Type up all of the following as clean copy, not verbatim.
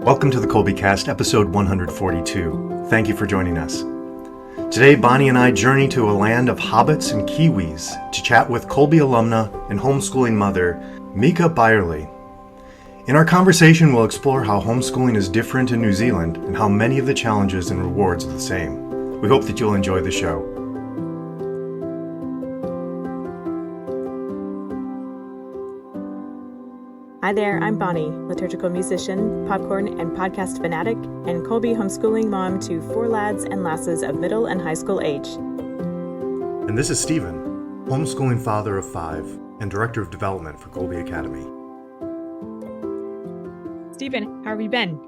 Welcome to the Kolbe Cast, episode 142. Thank you for joining us. Today, Bonnie and I journey to a land of hobbits and Kiwis to chat with Kolbe alumna and homeschooling mother, Mieke Byerley. In our conversation, we'll explore how homeschooling is different in New Zealand and how many of the challenges and rewards are the same. We hope that you'll enjoy the show. Hi there, I'm Bonnie, liturgical musician, popcorn and podcast fanatic, and Kolbe homeschooling mom to 4 lads and lasses of middle and high school age. And this is Stephen, homeschooling father of 5 and director of development for Kolbe Academy. Stephen, how have you been?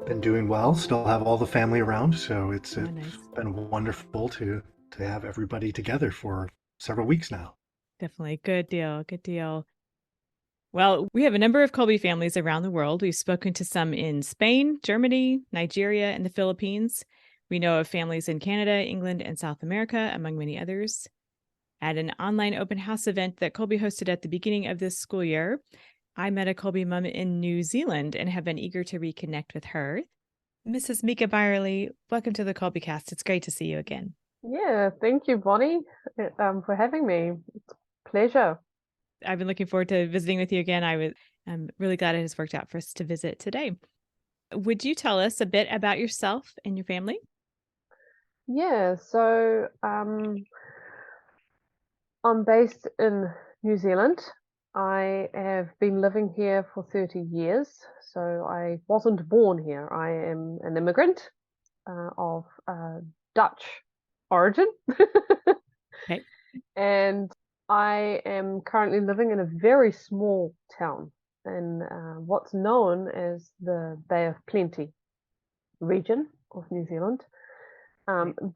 Been doing well, still have all the family around, so it's Nice. been wonderful to have everybody together for several weeks now. Definitely. Good deal. Well, we have a number of Kolbe families around the world. We've spoken to some in Spain, Germany, Nigeria, and the Philippines. We know of families in Canada, England, and South America, among many others. At an online open house event that Kolbe hosted at the beginning of this school year, I met a Kolbe mom in New Zealand and have been eager to reconnect with her. Mrs. Mieke Byerley, welcome to the Kolbe Cast. It's great to see you again. Yeah, thank you, Bonnie, for having me. It's a pleasure. I've been looking forward to visiting with you again. I'm really glad it has worked out for us to visit today. Would you tell us a bit about yourself and your family? Yeah, so I'm based in New Zealand. I have been living here for 30 years, so I wasn't born here. I am an immigrant of Dutch origin. Okay. And I am currently living in a very small town in what's known as the Bay of Plenty region of New Zealand.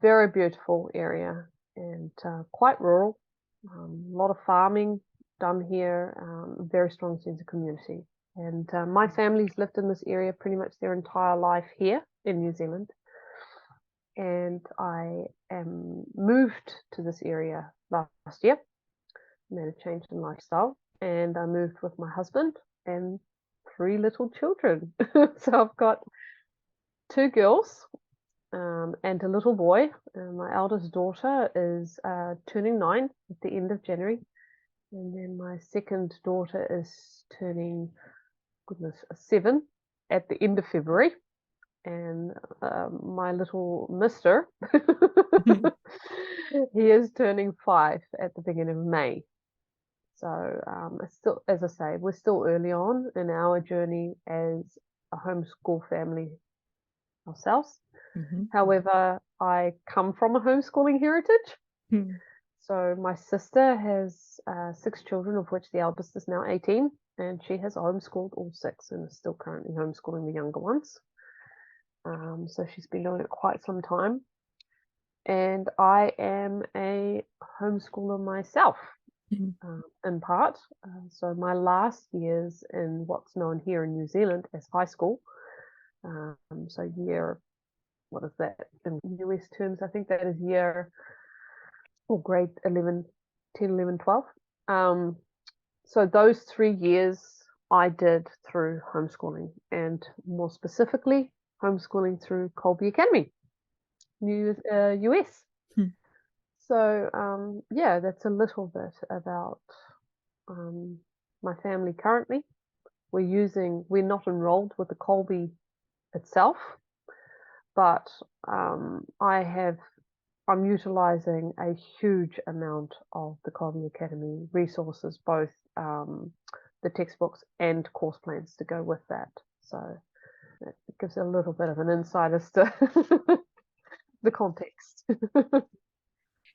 Very beautiful area and quite rural. A lot of farming done here, very strong sense of community. And my family's lived in this area pretty much their entire life here in New Zealand. And I moved to this area last year. Made a change in lifestyle, and I moved with my husband and 3 little children. So I've got 2 girls and a little boy. My eldest daughter is turning 9 at the end of January, and then my second daughter is turning 7 at the end of February, and my little mister he is turning 5 at the beginning of May. So it's still, as I say, we're still early on in our journey as a homeschool family ourselves. Mm-hmm. However, I come from a homeschooling heritage. Mm-hmm. So my sister has 6 children, of which the eldest is now 18, and she has homeschooled all 6 and is still currently homeschooling the younger ones. So she's been doing it quite some time. And I am a homeschooler myself. In part. So my last years in what's known here in New Zealand as high school. So year, what is that in US terms? I think that is year or grade 11, 10, 11, 12. So those 3 years I did through homeschooling, and more specifically homeschooling through Kolbe Academy, US. So yeah, that's a little bit about my family currently. We're not enrolled with the Kolbe itself, but I'm utilizing a huge amount of the Kolbe Academy resources, both the textbooks and course plans to go with that. So it gives a little bit of an insight as to the context.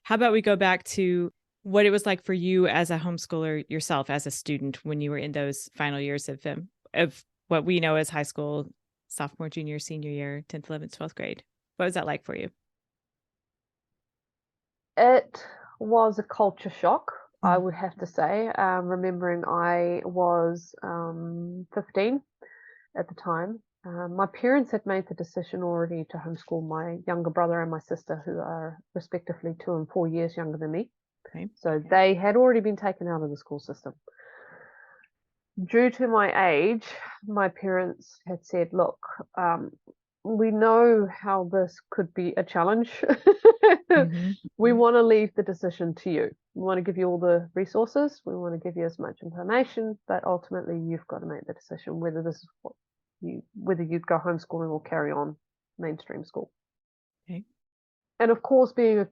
How about we go back to what it was like for you as a homeschooler yourself, as a student, when you were in those final years of what we know as high school, sophomore, junior, senior year, 10th, 11th, 12th grade. What was that like for you? It was a culture shock, I would have to say. Remembering I was 15 at the time. My parents had made the decision already to homeschool my younger brother and my sister, who are respectively 2 and 4 years younger than me. Okay. So they had already been taken out of the school system. due to my age, my parents had said, look, we know how this could be a challenge. Mm-hmm. We want to leave the decision to you. We want to give you all the resources. We want to give you as much information, but ultimately you've got to make the decision whether this is whether you'd go homeschooling or carry on mainstream school. Okay. And of course, being a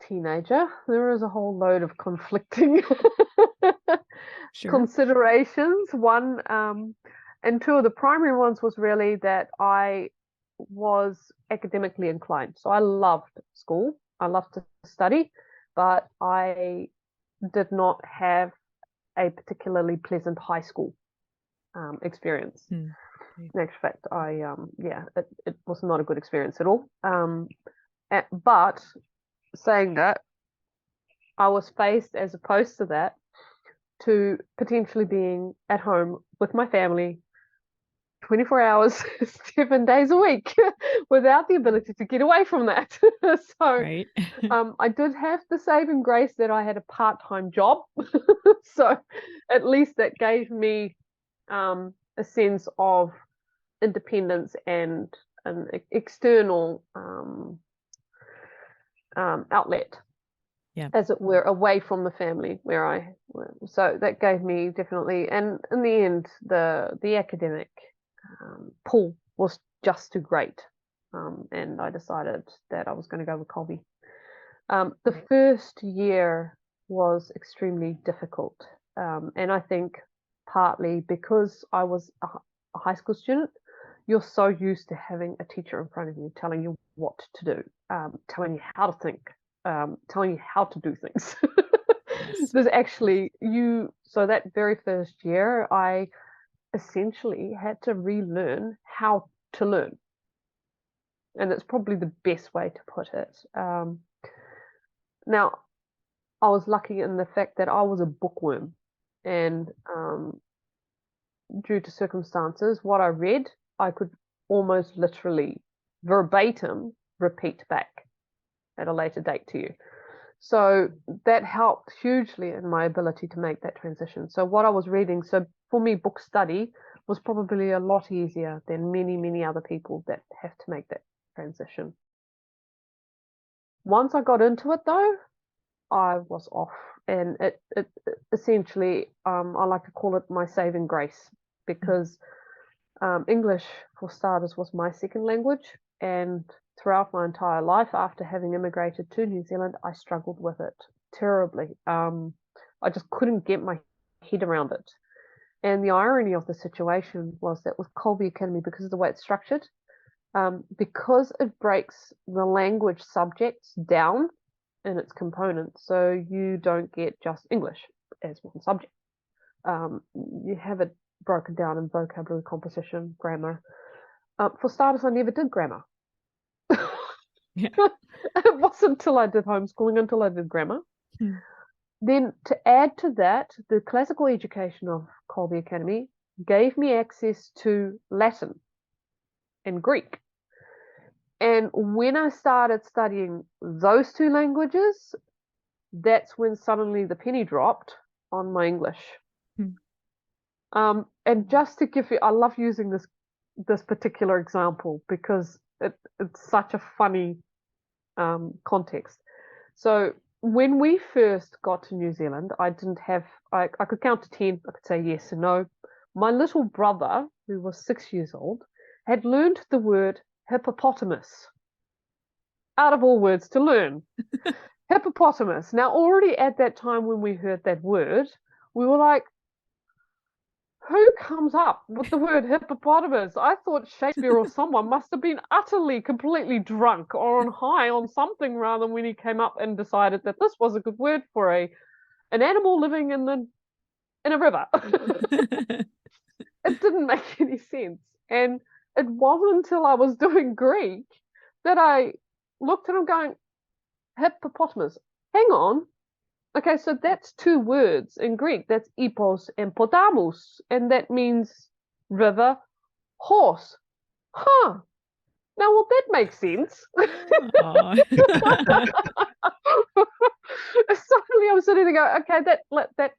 teenager, there is a whole load of conflicting Sure. considerations. One, and two of the primary ones was really that I was academically inclined. So I loved school. I loved to study, but I did not have a particularly pleasant high school experience. Okay. In actual fact, it was not a good experience at all. But saying that, I was faced, as opposed to that, to potentially being at home with my family 24 hours, 7 days a week, without the ability to get away from that. So Right. I did have the saving grace that I had a part-time job. So at least that gave me a sense of independence and an external outlet, Yeah. as it were, away from the family so that gave me definitely, and in the end, the academic pull was just too great, and I decided that I was going to go with Kolbe. The first year was extremely difficult, and I think partly because I was a high school student, you're so used to having a teacher in front of you telling you what to do, telling you how to think, telling you how to do things. Yes. There's actually so that very first year, I essentially had to relearn how to learn. And that's probably the best way to put it. Now, I was lucky in the fact that I was a bookworm. And due to circumstances, what I read, I could almost literally verbatim repeat back at a later date to you. So that helped hugely in my ability to make that transition. So what I was reading, so for me, book study was probably a lot easier than many, many other people that have to make that transition. Once I got into it, though, I was off, and it essentially, I like to call it my saving grace, because English, for starters, was my second language, and throughout my entire life, after having immigrated to New Zealand, I struggled with it terribly. I just couldn't get my head around it. And the irony of the situation was that with Kolbe Academy, because of the way it's structured, because it breaks the language subjects down in its components, so you don't get just English as one subject. You have it broken down in vocabulary, composition, grammar. For starters, I never did grammar. Yeah. It wasn't until I did homeschooling, until I did grammar. Then to add to that, the classical education of Kolbe Academy gave me access to Latin and Greek. And when I started studying those two languages, that's when suddenly the penny dropped on my English. And just to give you, I love using this particular example because it's such a funny context. So when we first got to New Zealand, I could count to 10. I could say yes and no. My little brother, who was 6 years old, had learned the word hippopotamus. Out of all words to learn. Hippopotamus. Now, already at that time when we heard that word, we were like, who comes up with the word hippopotamus? I thought Shakespeare or someone must have been utterly, completely drunk or on high on something rather when he came up and decided that this was a good word for an animal living in a river. It didn't make any sense. And it wasn't until I was doing Greek that I looked at him going, hippopotamus. Hang on. Okay, so that's two words in Greek. That's epos and potamos, and that means river, horse. Huh. Now, well, that makes sense. Aw. Suddenly I'm sitting there going, okay,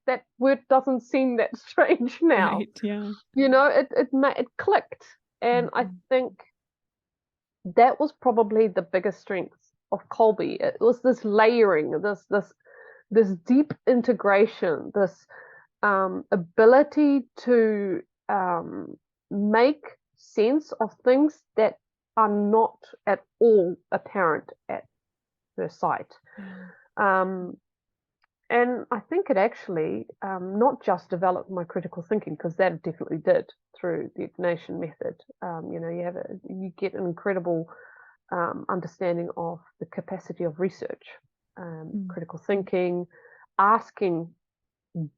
that word doesn't seem that strange now. Right, yeah. You know, it clicked. And I Mhm. think that was probably the biggest strength of Kolbe. It was this layering, this deep integration, this ability to make sense of things that are not at all apparent at first sight. Yeah. Um, and I think it actually not just developed my critical thinking, because that it definitely did through the Ignatian method. You know, you get an incredible understanding of the capacity of research, Mm. critical thinking, asking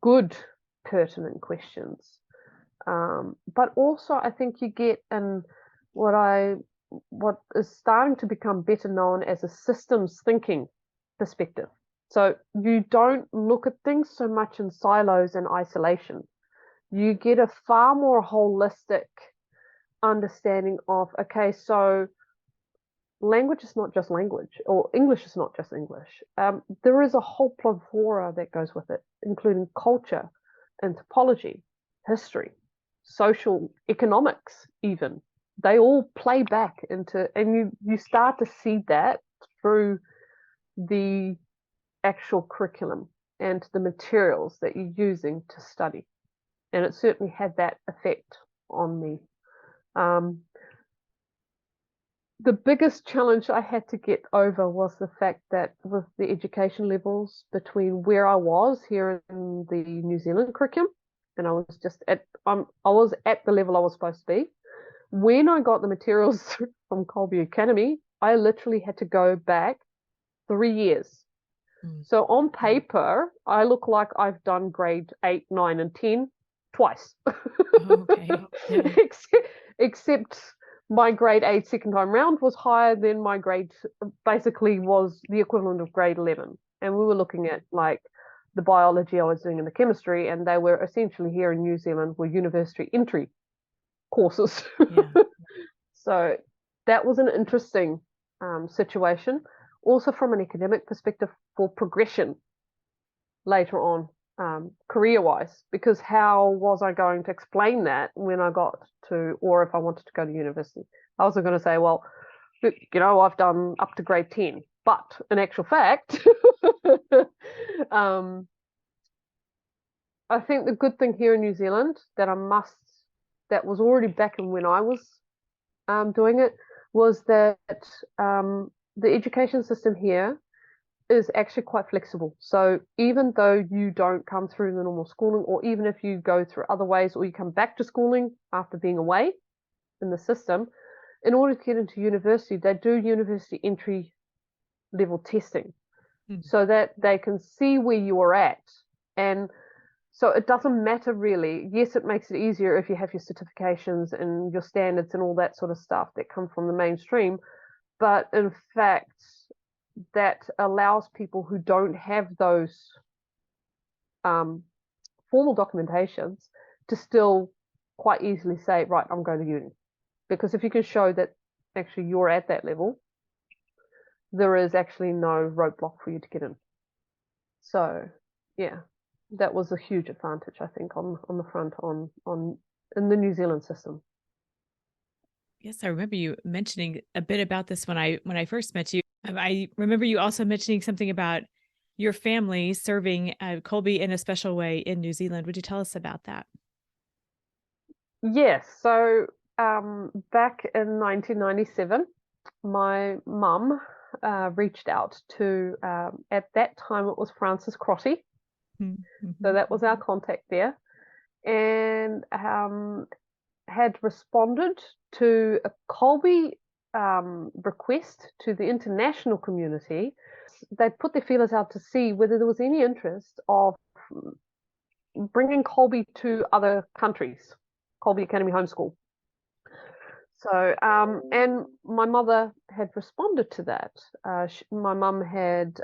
good, pertinent questions. But also, I think you get in what is starting to become better known as a systems thinking perspective. So you don't look at things so much in silos and isolation. You get a far more holistic understanding of, okay, so language is not just language, or English is not just English. There is a whole plethora that goes with it, including culture, anthropology, history, social economics, even. They all play back into, and you start to see that through the actual curriculum and the materials that you're using to study. And it certainly had that effect on me. Um, the biggest challenge I had to get over was the fact that with the education levels between where I was here in the New Zealand curriculum, and I was just I was at the level I was supposed to be. When I got the materials from Kolbe Academy, I literally had to go back 3 years. Mm. So on paper, I look like I've done grade 8, 9, and 10 twice. Okay. Yeah. Except my grade 8 second time round was higher than my grade, basically was the equivalent of grade 11. And we were looking at like the biology I was doing and the chemistry, and they were essentially here in New Zealand were university entry courses. Yeah. So that was an interesting situation. Also, from an academic perspective, for progression later on, career wise, because how was I going to explain that when I got to, or if I wanted to go to university? I was going to say, well, look, you know, I've done up to grade 10, but in actual fact, I think the good thing here in New Zealand that was already back in when I was doing it, was that the education system here is actually quite flexible. So even though you don't come through the normal schooling, or even if you go through other ways, or you come back to schooling after being away in the system, in order to get into university, they do university entry level testing so that they can see where you are at. And so it doesn't matter really. Yes, it makes it easier if you have your certifications and your standards and all that sort of stuff that come from the mainstream. But in fact, that allows people who don't have those formal documentations to still quite easily say, right, I'm going to uni. Because if you can show that actually you're at that level, there is actually no roadblock for you to get in. So yeah, that was a huge advantage, I think, on the front on in the New Zealand system. Yes, I remember you mentioning a bit about this when I first met you. I remember you also mentioning something about your family serving Kolbe in a special way in New Zealand. Would you tell us about that? Yes, so back in 1997, my mum reached out to, at that time it was Frances Crotty, Mm-hmm. so that was our contact there, and had responded to a Kolbe request to the international community. They put their feelers out to see whether there was any interest of bringing Kolbe to other countries, Kolbe Academy Homeschool. So, and my mother had responded to that. My mum had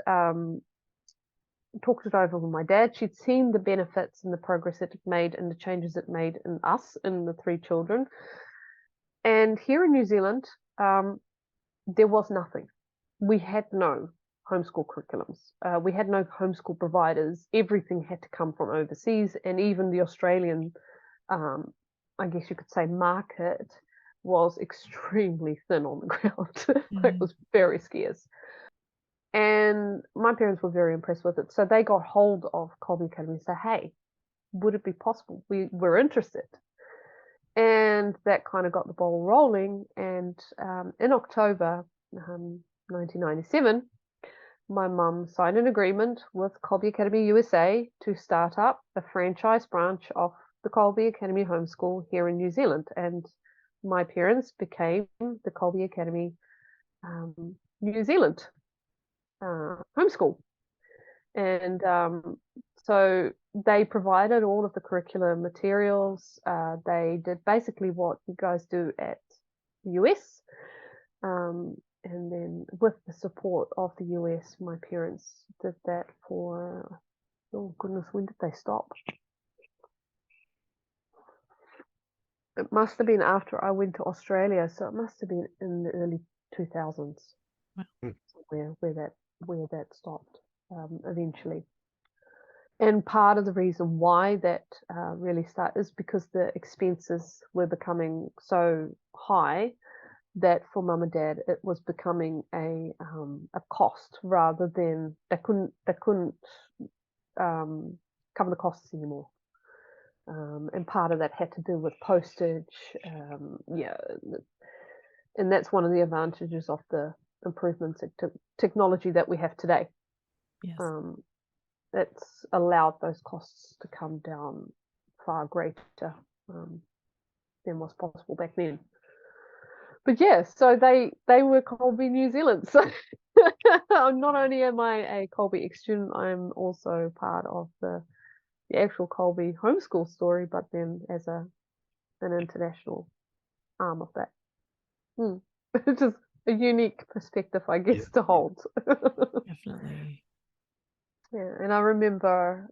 talked it over with my dad. She'd seen the benefits and the progress it made and the changes it made in us, in the three children. And here in New Zealand, there was nothing. We had no homeschool curriculums. We had no homeschool providers. Everything had to come from overseas, and even the Australian, I guess you could say, market was extremely thin on the ground. It was very scarce. And my parents were very impressed with it. So they got hold of Kolbe Academy and said, hey, would it be possible? We're interested. And that kind of got the ball rolling. And in October 1997, my mum signed an agreement with Kolbe Academy USA to start up a franchise branch of the Kolbe Academy Homeschool here in New Zealand. And my parents became the Kolbe Academy New Zealand homeschool. And so they provided all of the curricular materials. They did basically what you guys do at the US. And then with the support of the US, my parents did that for, oh goodness, when did they stop? It must have been after I went to Australia, so it must have been in the early 2000s. Wow. where that stopped eventually. And part of the reason why that really started is because the expenses were becoming so high that for mum and dad it was becoming a cost rather than they couldn't cover the costs anymore. And part of that had to do with postage. And that's one of the advantages of the improvements in technology that we have today. Yes. It's allowed those costs to come down far greater than was possible back then. But yeah, so they were Kolbe New Zealand. So not only am I a Kolbe ex-student, I'm also part of the actual Kolbe homeschool story, but then as an international arm of that. Which is a unique perspective, I guess, to hold. Definitely. Yeah, and I remember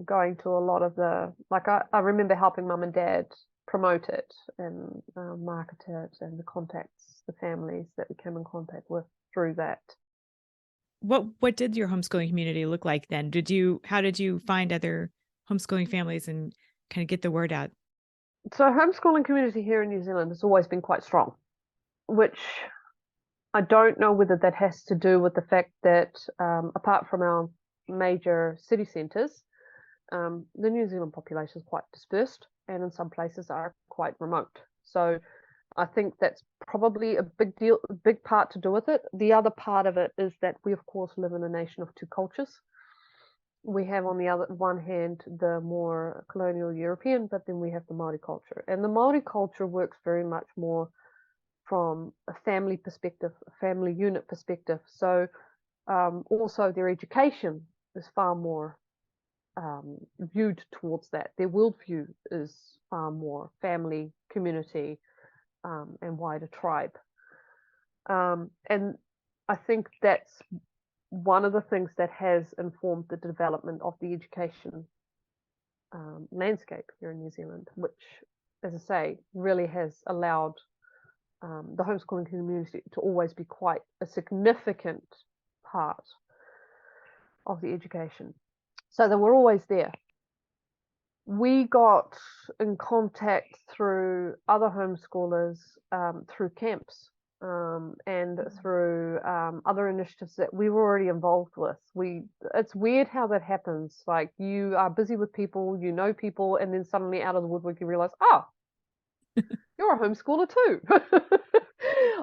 going to a lot of I remember helping mum and dad promote it and market it, and the contacts, the families that we came in contact with through that. What did your homeschooling community look like then? How did you find other homeschooling families and kind of get the word out? So homeschooling community here in New Zealand has always been quite strong, which I don't know whether that has to do with the fact that apart from our major city centres, the New Zealand population is quite dispersed and in some places are quite remote. So I think that's probably a big part to do with it. The other part of it is that we, of course, live in a nation of two cultures. We have on the other one hand the more colonial European, but then we have the Māori culture. And the Māori culture works very much more from a family perspective, a family unit perspective. So also their education is far more viewed towards that. Their worldview is far more family, community, and wider tribe. And I think that's one of the things that has informed the development of the education landscape here in New Zealand, which, as I say, really has allowed the homeschooling community to always be quite a significant part of the education. So they were always there. We got in contact through other homeschoolers through camps and through other initiatives that we were already involved with. It's weird how that happens. Like you are busy with people, you know people, and then suddenly out of the woodwork you realize, oh, you're a homeschooler too.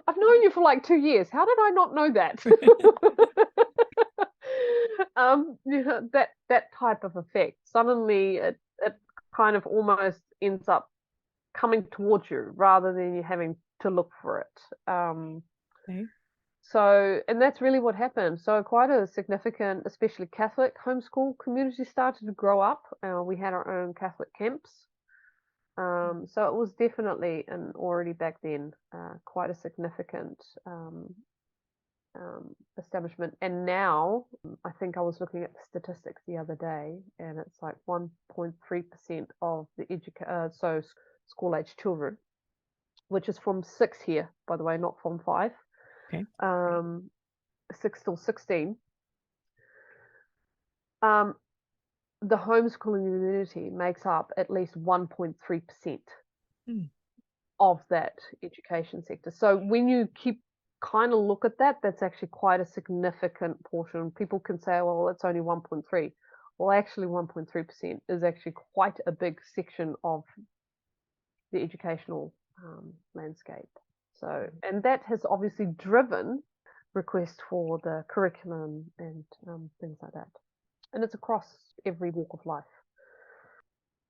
I've known you for like 2 years. How did I not know that? That type of effect. Suddenly it kind of almost ends up coming towards you rather than you having to look for it. Okay. So, and that's really what happened. So quite a significant, especially Catholic homeschool community started to grow up. We had our own Catholic camps. So it was definitely, and already back then, quite a significant establishment. And now, I think I was looking at the statistics the other day, and it's like 1.3% of the school-age children, which is from 6 here, by the way, not from 5, Okay. 6 till 16. The homeschooling community makes up at least 1.3% Mm. of that education sector. So when you keep kind of look at that, that's actually quite a significant portion. People can say, well, it's only 1.3. Well, actually 1.3% is actually quite a big section of the educational landscape. So, and that has obviously driven requests for the curriculum and things like that. And it's across every walk of life.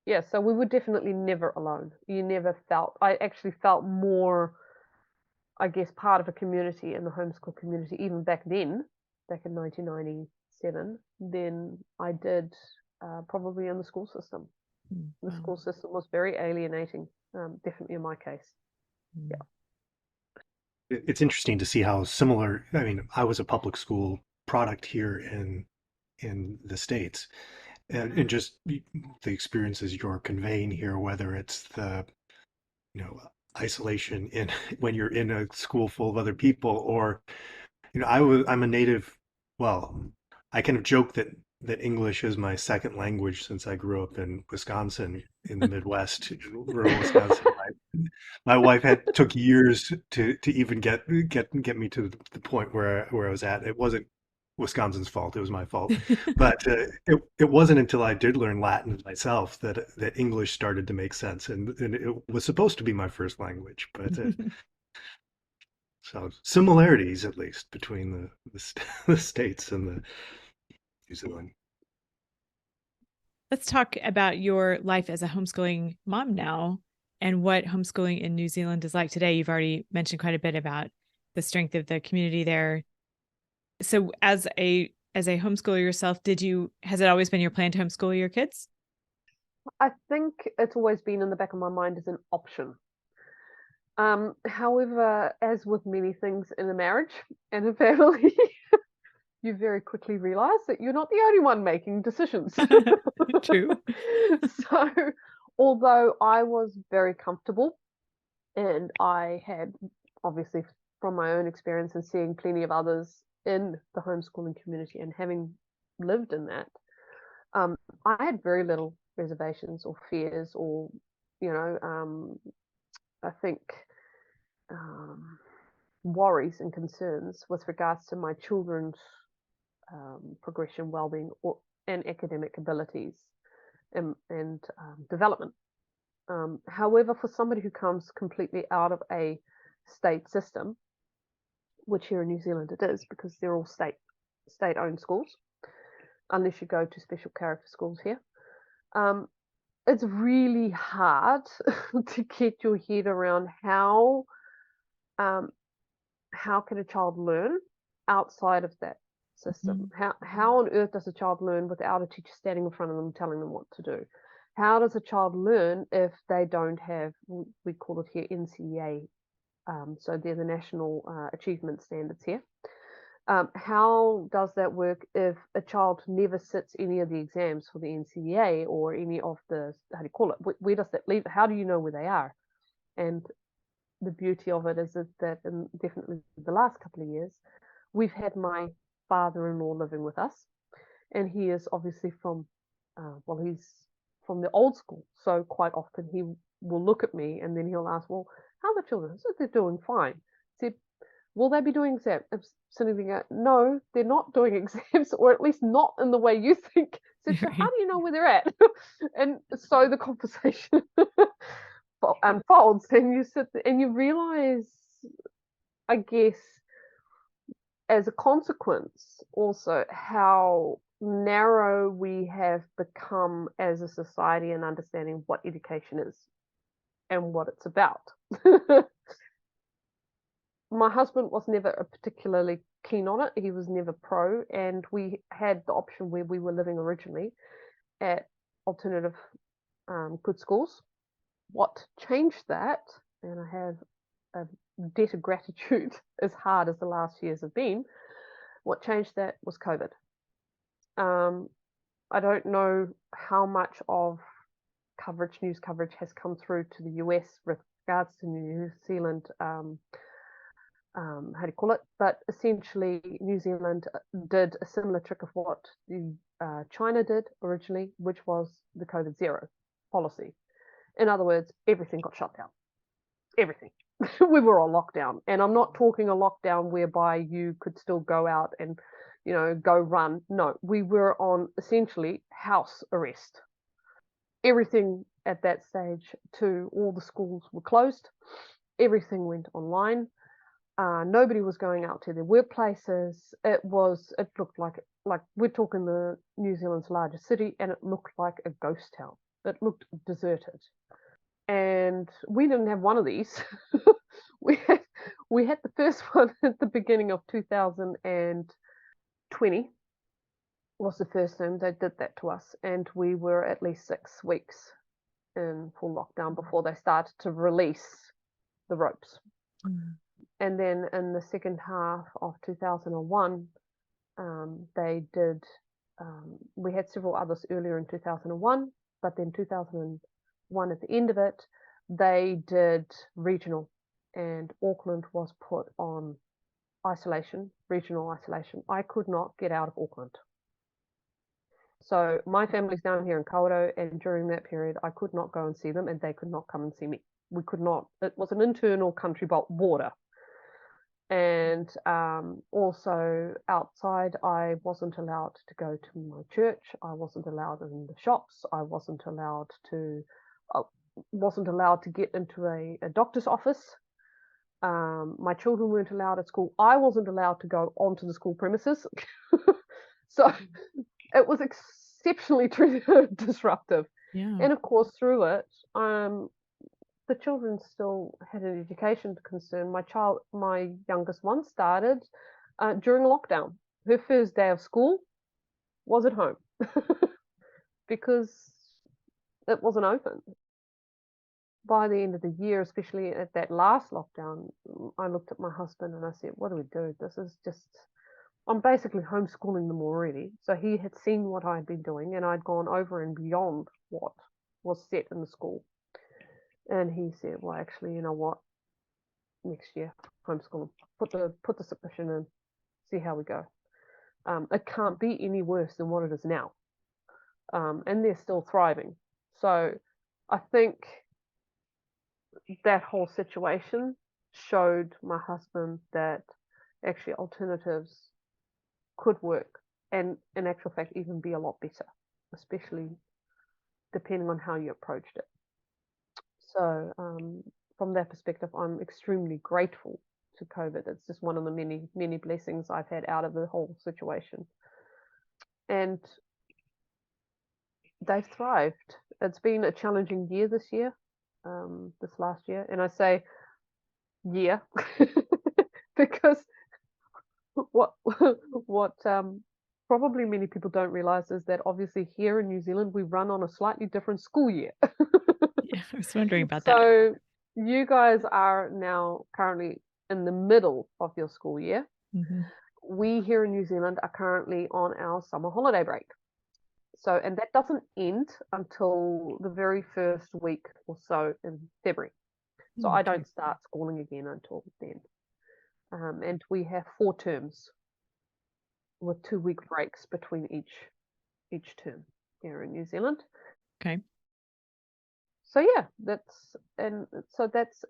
Yeah, so we were definitely never alone. I actually felt more, I guess, part of a community in the homeschool community, even back then, back in 1997, than I did probably in the school system. The Wow. school system was very alienating, definitely in my case. Yeah. It's interesting to see how similar. I mean, I was a public school product here in the States, and just the experiences you're conveying here, whether it's the isolation in when you're in a school full of other people, or I'm a native. Well, I kind of joke that English is my second language since I grew up in Wisconsin, in the Midwest, in rural Wisconsin. My wife took years to even get me to the point where I was at. It wasn't Wisconsin's fault; it was my fault. But it wasn't until I did learn Latin myself that English started to make sense, and it was supposed to be my first language. But so similarities, at least, between the states and the New Zealand. Let's talk about your life as a homeschooling mom now and what homeschooling in New Zealand is like today. You've already mentioned quite a bit about the strength of the community there. So as a homeschooler yourself, has it always been your plan to homeschool your kids? I think it's always been in the back of my mind as an option. However, as with many things in a marriage and a family, you very quickly realize that you're not the only one making decisions. True. So, although I was very comfortable and I had, obviously, from my own experience and seeing plenty of others in the homeschooling community and having lived in that, I had very little reservations or fears or, I think, worries and concerns with regards to my children's progression, well-being, and academic abilities and development. However, for somebody who comes completely out of a state system, which here in New Zealand it is, because they're all state-owned schools, unless you go to special character schools here, it's really hard to get your head around how can a child learn outside of that system? How on earth does a child learn without a teacher standing in front of them telling them what to do? How does a child learn if they don't have, we call it here NCEA, so they're the national achievement standards here. How does that work if a child never sits any of the exams for the NCEA or any of the, how do you call it? Where does that leave? How do you know where they are? And the beauty of it is that in definitely the last couple of years, we've had my father-in-law living with us, and he is obviously from, he's from the old school. So quite often he will look at me and then he'll ask, well, how are the children? So they're doing fine. I said, will they be doing exams? No, they're not doing exams, or at least not in the way you think. So how do you know where they're at? And so the conversation unfolds, and you sit and you realize, I guess, as a consequence, also how narrow we have become as a society in understanding what education is and what it's about. My husband was never particularly keen on it. He was never pro, and we had the option where we were living originally at alternative good schools. What changed that, and I have a debt of gratitude as hard as the last years have been, what changed that was COVID. I don't know how much of news coverage has come through to the US with regards to New Zealand how do you call it? But essentially, New Zealand did a similar trick of what China did originally, which was the COVID zero policy. In other words, everything got shut down. Everything. We were on lockdown. And I'm not talking a lockdown whereby you could still go out and, go run. No, we were on essentially house arrest. Everything at that stage, too, all the schools were closed. Everything went online. Nobody was going out to their workplaces. It looked like we're talking the New Zealand's largest city, and it looked like a ghost town. It looked deserted. And we didn't have one of these. we had the first one at the beginning of 2020 was the first time they did that to us, and we were at least 6 weeks in full lockdown before they started to release the ropes. And then in the second half of 2001, they did, we had several others earlier in 2001, but then 2001 at the end of it, they did regional, and Auckland was put on isolation, regional isolation. I could not get out of Auckland. So my family's down here in Kawerau, and during that period, I could not go and see them, and they could not come and see me. We could not, it was an internal country border. And also outside, I wasn't allowed to go to my church. I wasn't allowed in the shops. I wasn't allowed to get into a doctor's office. My children weren't allowed at school. I wasn't allowed to go onto the school premises. So it was exceptionally disruptive. Yeah. And of course, through it, the children still had an education concern. My youngest one started during lockdown. Her first day of school was at home because it wasn't open. By the end of the year, especially at that last lockdown, I looked at my husband and I said, what do we do? This is just, I'm basically homeschooling them already. So he had seen what I'd been doing, and I'd gone over and beyond what was set in the school. And he said, well, actually, you know what? Next year, homeschool them. Put the submission in, see how we go. It can't be any worse than what it is now. And they're still thriving. So I think that whole situation showed my husband that actually alternatives could work, and in actual fact even be a lot better, especially depending on how you approached it. So from that perspective, I'm extremely grateful to COVID. It's just one of the many, many blessings I've had out of the whole situation. And they've thrived. It's been a challenging year this year, this last year. And I say year because what probably many people don't realize is that obviously here in New Zealand, we run on a slightly different school year. Yeah, I was wondering about that. So you guys are now currently in the middle of your school year. Mm-hmm. We here in New Zealand are currently on our summer holiday break. So, and that doesn't end until the very first week or so in February. So I don't start schooling again until then. And we have 4 terms with 2-week breaks between each term here in New Zealand. Okay. So yeah, that's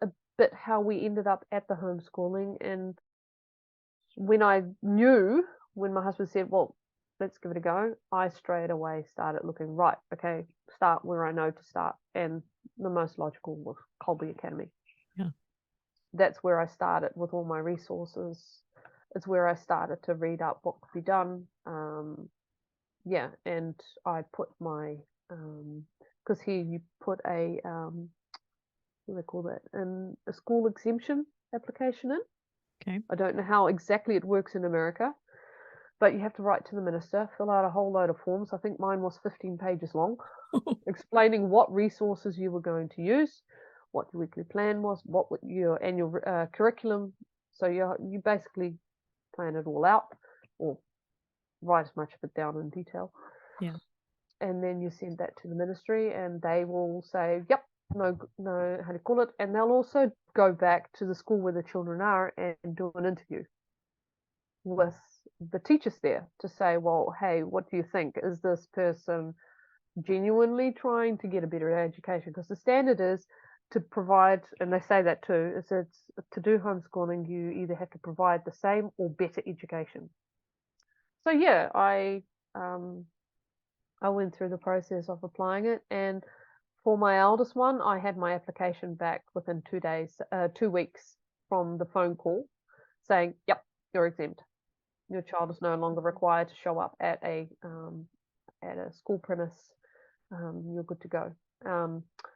a bit how we ended up at the homeschooling. And when my husband said, well, let's give it a go, I straight away started looking, right, okay, start where I know to start. And the most logical was Kolbe Academy. Yeah. That's where I started with all my resources. It's where I started to read up what could be done. And I put my, because here you put a, what do they call that, a school exemption application in. Okay. I don't know how exactly it works in America, but you have to write to the minister, fill out a whole load of forms. I think mine was 15 pages long, explaining what resources you were going to use, what your weekly plan was, what your annual curriculum. So you basically plan it all out, or write as much of it down in detail. Yeah. And then you send that to the ministry, and they will say, yep, know how to call it, and they'll also go back to the school where the children are and do an interview with the teachers there to say, well, hey, what do you think? Is this person genuinely trying to get a better education? Because the standard is to provide, and they say that too, is it's to do homeschooling, you either have to provide the same or better education. So yeah, I went through the process of applying it, and for my eldest one, I had my application back within 2 weeks from the phone call saying, yep, you're exempt. Your child is no longer required to show up at a school premise. You're good to go.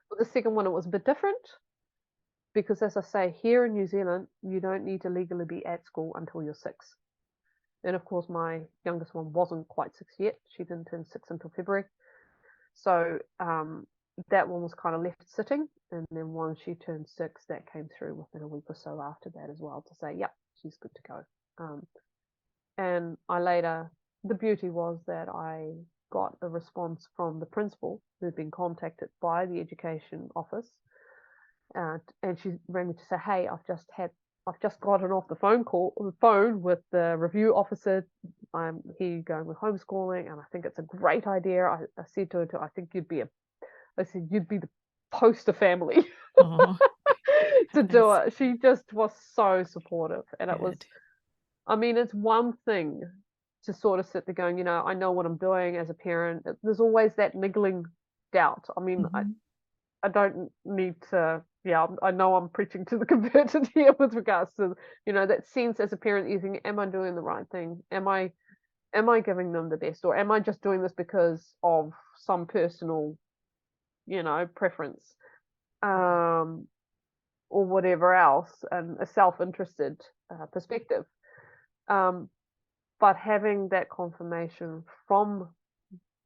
With the second one, it was a bit different because, as I say, here in New Zealand, you don't need to legally be at school until you're 6. And of course, my youngest one wasn't quite 6 yet. She didn't turn 6 until February. So that one was kind of left sitting. And then once she turned 6, that came through within a week or so after that as well to say, yep, she's good to go. And the beauty was that I got a response from the principal who'd been contacted by the education office. And she rang me to say, hey, I've just gotten off the phone with the review officer. I'm here going with homeschooling, and I think it's a great idea. I said to her, I think you'd be the poster family to do it. She just was so supportive, and it was, I mean, it's one thing to sort of sit there going, I know what I'm doing as a parent. There's always that niggling doubt. I mean, I don't need to, I know I'm preaching to the converted here with regards to, that sense as a parent, you think, am I doing the right thing? Am I giving them the best, or am I just doing this because of some personal, preference, or whatever else, and a self-interested perspective. But having that confirmation from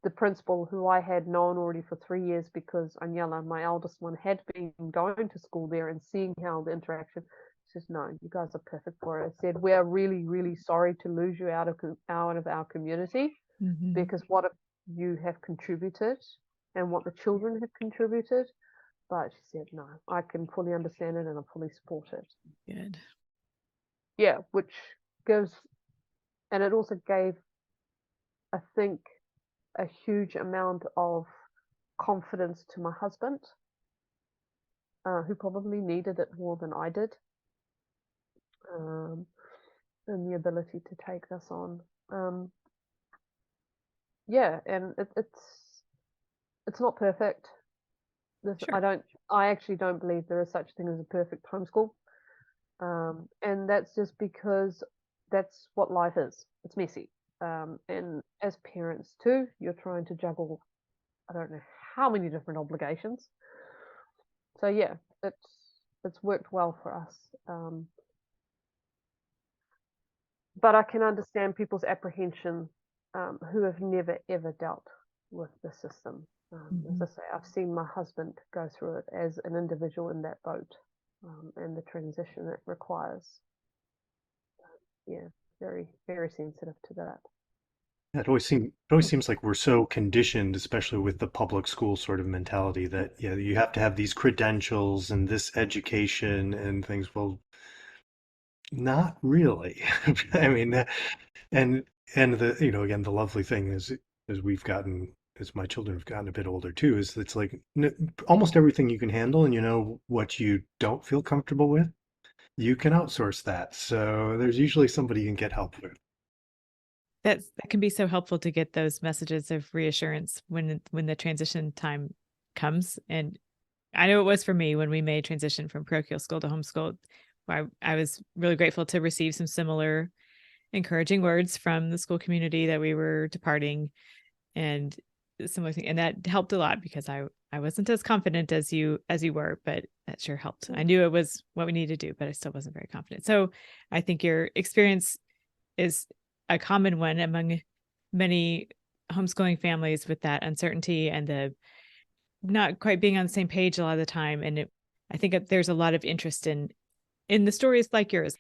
the principal, who I had known already for 3 years because Aniela, my eldest one, had been going to school there and seeing how the interaction, says, no, you guys are perfect for it. I said, we're really, really sorry to lose you out of our community, because what you have contributed and what the children have contributed. But she said, no, I can fully understand it and I fully support it. Good. Yeah, which gives, and it also gave, I think, a huge amount of confidence to my husband, who probably needed it more than I did, and the ability to take this on. And it's not perfect. Sure. I actually don't believe there is such thing as a perfect homeschool, and that's just because that's what life is. It's messy. And as parents too, you're trying to juggle, I don't know how many different obligations. So yeah, it's worked well for us. But I can understand people's apprehension, who have never ever dealt with the system. As I say, I've seen my husband go through it as an individual in that boat, and the transition it requires. Very, very sensitive to that. It always seems like we're so conditioned, especially with the public school sort of mentality, that you have to have these credentials and this education and things. Well, not really. I mean, and the again, the lovely thing is, as my children have gotten a bit older too, is it's like almost everything you can handle, and what you don't feel comfortable with, you can outsource that. So there's usually somebody you can get help with. That can be so helpful to get those messages of reassurance when the transition time comes. And I know it was for me when we made transition from parochial school to homeschool. I was really grateful to receive some similar encouraging words from the school community that we were departing, and similar thing. And that helped a lot, because I wasn't as confident as you were, but that sure helped. I knew it was what we needed to do, but I still wasn't very confident. So I think your experience is a common one among many homeschooling families, with that uncertainty and the not quite being on the same page a lot of the time. And I think there's a lot of interest in the stories like yours,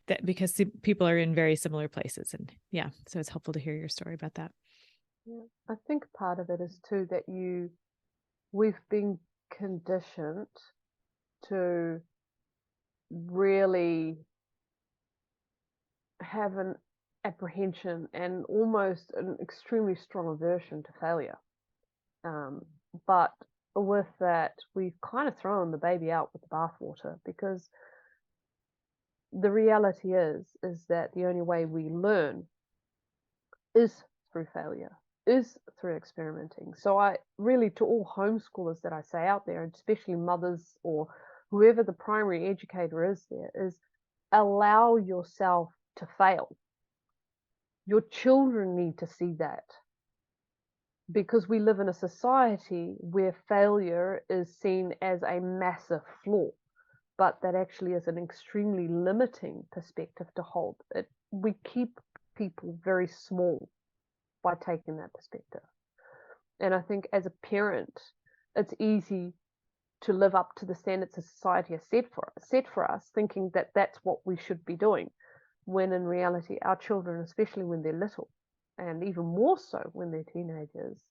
that because people are in very similar places. And so it's helpful to hear your story about that. Yeah, I think part of it is too that we've been conditioned to really have an apprehension and almost an extremely strong aversion to failure. But with that, we've kind of thrown the baby out with the bathwater, because the reality is that the only way we learn is through failure, is through experimenting. So I really, to all homeschoolers that I say out there, and especially mothers or whoever the primary educator is there, is allow yourself to fail. Your children need to see that, because we live in a society where failure is seen as a massive flaw, but that actually is an extremely limiting perspective to hold. We keep people very small by taking that perspective. And I think as a parent, it's easy to live up to the standards of society has set for us, thinking that that's what we should be doing, when in reality, our children, especially when they're little, and even more so when they're teenagers,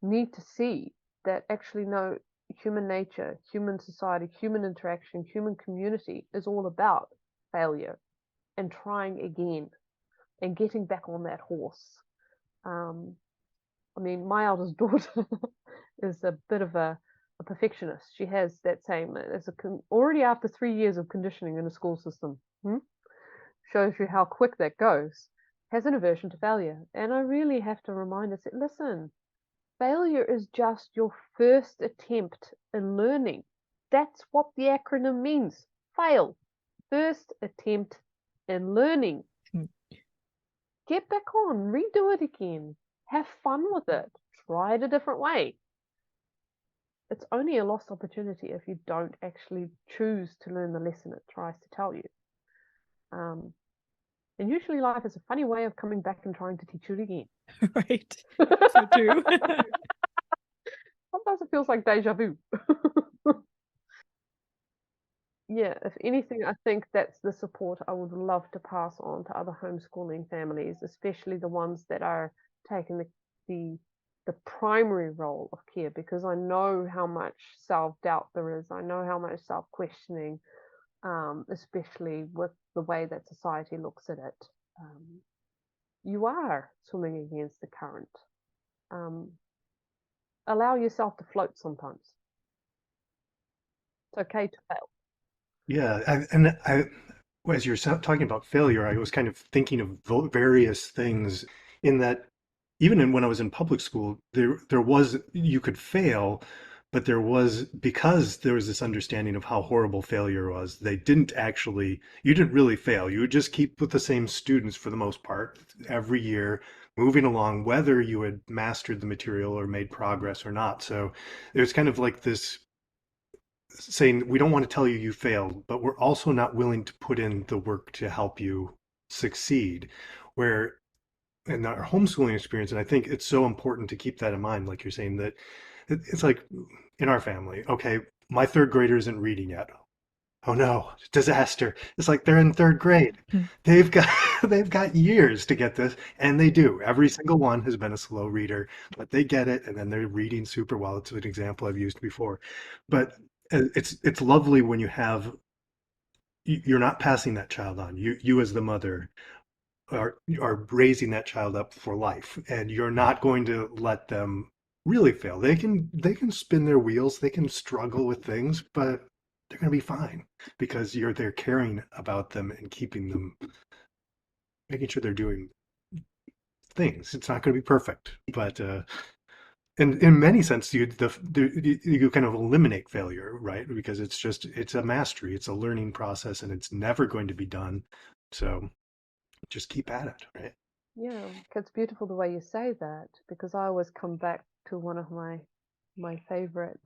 need to see that actually, no, human nature, human society, human interaction, human community is all about failure and trying again and getting back on that horse. I mean, my eldest daughter is a bit of a perfectionist. She has that same, already after 3 years of conditioning in the school system, shows you how quick that goes, has an aversion to failure. And I really have to remind her, listen, failure is just your first attempt in learning. That's what the acronym means. Fail. First attempt in learning. Get back on, redo it again. Have fun with it. Try it a different way. It's only a lost opportunity if you don't actually choose to learn the lesson it tries to tell you. And usually life is a funny way of coming back and trying to teach you it again. Right. So true. Sometimes it feels like deja vu. Yeah, if anything, I think that's the support I would love to pass on to other homeschooling families, especially the ones that are taking the primary role of care, because I know how much self-doubt there is. I know how much self-questioning, especially with the way that society looks at it. You are swimming against the current. Allow yourself to float sometimes. It's okay to fail. Yeah, as you're talking about failure, I was kind of thinking of various things in that when I was in public school, there was you could fail, but because there was this understanding of how horrible failure was, you didn't really fail. You would just keep with the same students for the most part every year, moving along, whether you had mastered the material or made progress or not. So there's kind of like this saying, we don't want to tell you failed, but we're also not willing to put in the work to help you succeed. Where in our homeschooling experience, and I think it's so important to keep that in mind, like you're saying, that it's like in our family, okay, my third grader isn't reading yet. Oh no, disaster. It's like they're in third grade. They've got they've got years to get this, and they do. Every single one has been a slow reader, but they get it, and then they're reading super well. It's an example I've used before. But it's lovely when you're not passing that child on. You as the mother are raising that child up for life, and you're not going to let them really fail. They can spin their wheels, they can struggle with things, but they're going to be fine because you're there caring about them and keeping them, making sure they're doing things. It's not going to be perfect, but in many sense, you kind of eliminate failure, right? Because it's a mastery, it's a learning process, and it's never going to be done. So just keep at it, right? Yeah, it's beautiful the way you say that, because I always come back to one of my favorite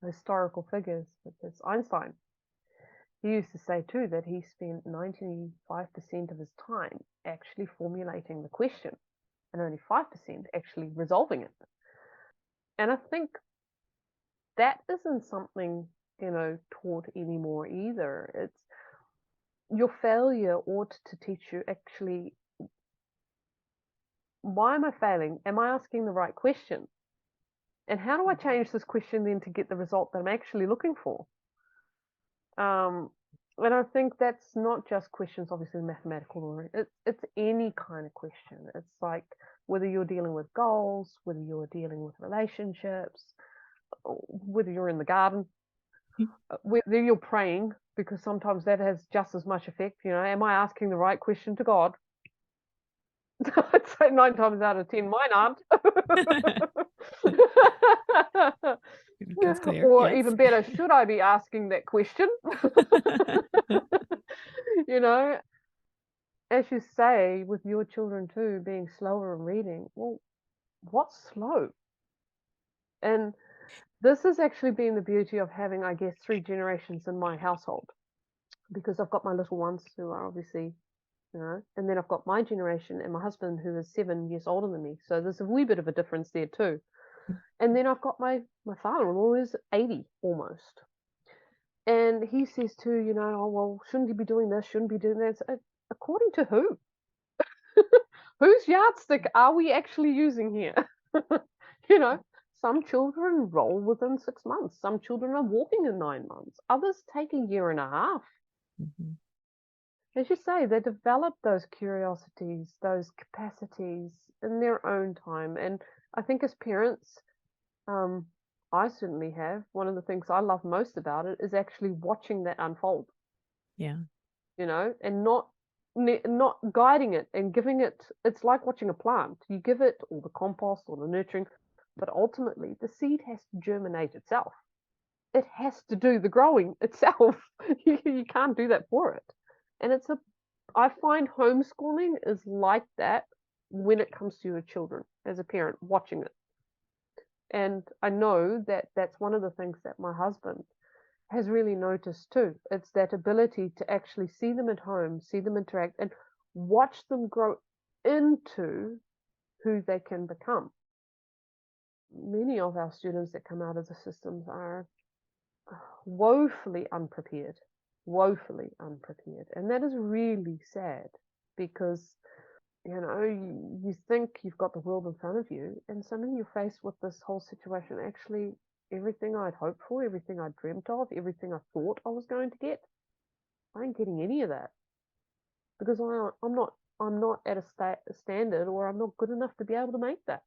historical figures, which is Einstein. He used to say too that he spent 95% of his time actually formulating the question and only 5% actually resolving it. And I think that isn't something, taught anymore either. It's your failure ought to teach you actually, why am I failing? Am I asking the right question? And how do I change this question then to get the result that I'm actually looking for? And I think that's not just questions, obviously mathematical, or it's any kind of question. It's like whether you're dealing with goals, whether you're dealing with relationships, whether you're in the garden, whether you're praying, because sometimes that has just as much effect. Am I asking the right question to God? I'd say 9 times out of 10, mine aren't. That's clear. Or Yes. even better, should I be asking that question? As you say, with your children too, being slower in reading, well, what's slow? And this has actually been the beauty of having, I guess, 3 generations in my household, because I've got my little ones who are obviously, and then I've got my generation and my husband who is 7 years older than me. So there's a wee bit of a difference there too. And then I've got my father-in-law who's 80 almost. And he says too, oh, well, shouldn't he be doing this? Shouldn't be doing that? According to who? Whose yardstick are we actually using here? Some children roll within 6 months. Some children are walking in 9 months. Others take a year and a half. Mm-hmm. As you say, they develop those curiosities, those capacities in their own time. And I think as parents, I certainly have. One of the things I love most about it is actually watching that unfold. Yeah. And not guiding it and giving it. It's like watching a plant. You give it all the compost or the nurturing, but ultimately the seed has to germinate itself. It has to do the growing itself. You can't do that for it. And I find homeschooling is like that when it comes to your children as a parent watching it. And I know that that's one of the things that my husband has really noticed too. It's that ability to actually see them at home, see them interact, and watch them grow into who they can become. Many of our students that come out of the systems are woefully unprepared. And that is really sad, because you think you've got the world in front of you, and suddenly you're faced with this whole situation. Actually, everything I'd hoped for, everything I dreamt of, everything I thought I was going to get, I ain't getting any of that, because I'm not at a standard, or I'm not good enough to be able to make that.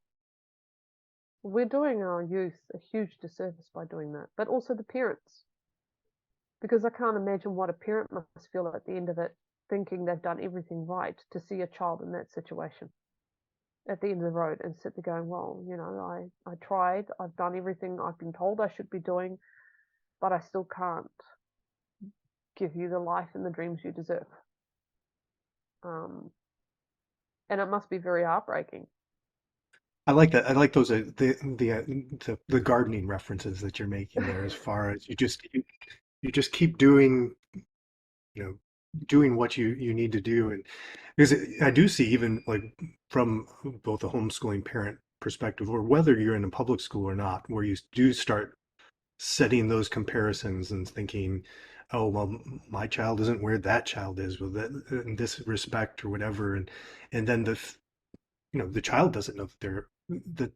We're doing our youth a huge disservice by doing that, but also the parents, because I can't imagine what a parent must feel at the end of it, thinking they've done everything right, to see a child in that situation at the end of the road and sit there going, well, I tried, I've done everything I've been told I should be doing, but I still can't give you the life and the dreams you deserve. And it must be very heartbreaking. I like that. I like those the gardening references that you're making there, as far as you just keep doing, doing what you need to do. And because I do see, even like from both a homeschooling parent perspective, or whether you're in a public school or not, where you do start setting those comparisons and thinking, oh, well, my child isn't where that child is with that in this respect or whatever. And then the child doesn't know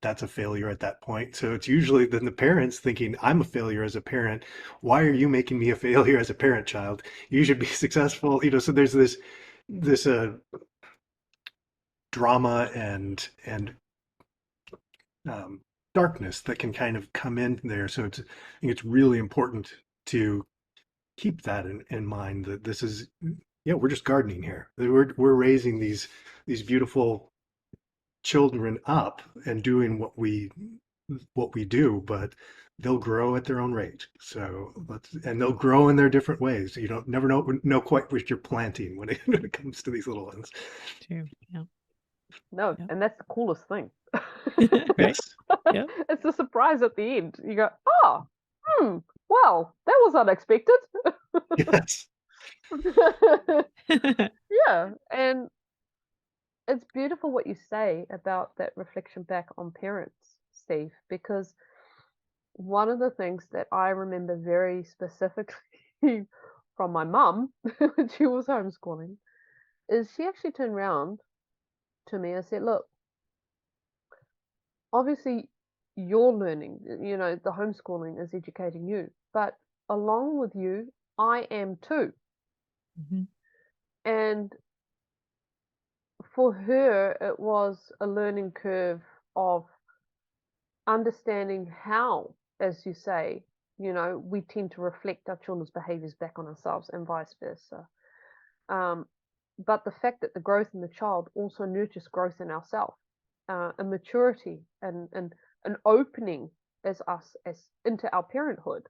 that's a failure at that point. So it's usually then the parents thinking, I'm a failure as a parent. Why are you making me a failure as a parent, child? You should be successful. So there's this drama and darkness that can kind of come in there. So I think it's really important to keep that in mind, that this is, yeah, we're just gardening here. We're raising these beautiful children up and doing what we do, but they'll grow at their own rate. So and they'll grow in their different ways. You don't never know quite what you're planting when it comes to these little ones. True. Yeah. No, Yeah. and that's the coolest thing. Right? Yes. Yeah. It's a surprise at the end. You go, oh, well, that was unexpected. Yes. Yeah, and it's beautiful what you say about that reflection back on parents, Steve, because one of the things that I remember very specifically from my mum when she was homeschooling is she actually turned around to me and said, look, obviously you're learning. The homeschooling is educating you, but along with you, I am too. Mm-hmm. And for her, it was a learning curve of understanding how, as you say, we tend to reflect our children's behaviors back on ourselves and vice versa. But the fact that the growth in the child also nurtures growth in ourselves, a maturity and an opening as into our parenthood,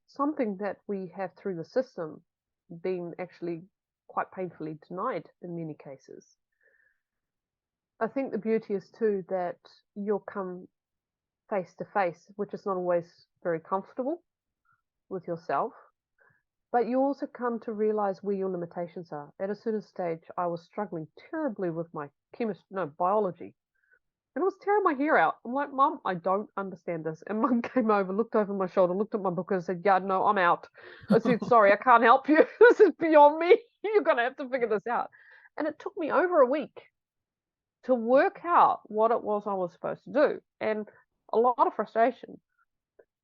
something that we have through the system been actually quite painfully denied in many cases. I think the beauty is too that you'll come face to face, which is not always very comfortable with yourself, but you also come to realize where your limitations are. At a certain stage, I was struggling terribly with my biology. And I was tearing my hair out. I'm like, Mum, I don't understand this. And Mum came over, looked over my shoulder, looked at my book and said, yeah, no, I'm out. I said, sorry, I can't help you. This is beyond me. You're going to have to figure this out. And it took me over a week to work out what it was I was supposed to do. And a lot of frustration.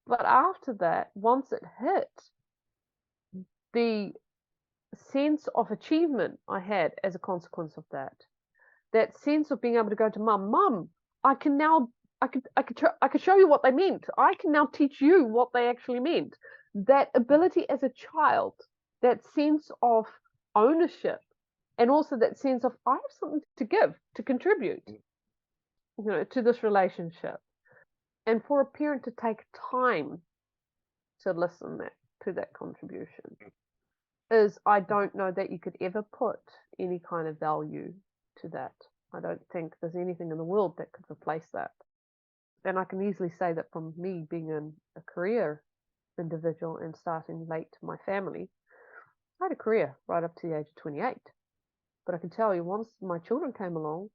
But after that, once it hit, the sense of achievement I had as a consequence of that sense of being able to go to Mum, I can now, I could show you what they meant. I can now teach you what they actually meant. That ability as a child, that sense of ownership, and also that sense of I have something to give, to contribute, to this relationship. And for a parent to take time to listen to that contribution is, I don't know that you could ever put any kind of value to that. I don't think there's anything in the world that could replace that. And I can easily say that from me being a career individual and starting late to my family, I had a career right up to the age of 28. But I can tell you, once my children came along,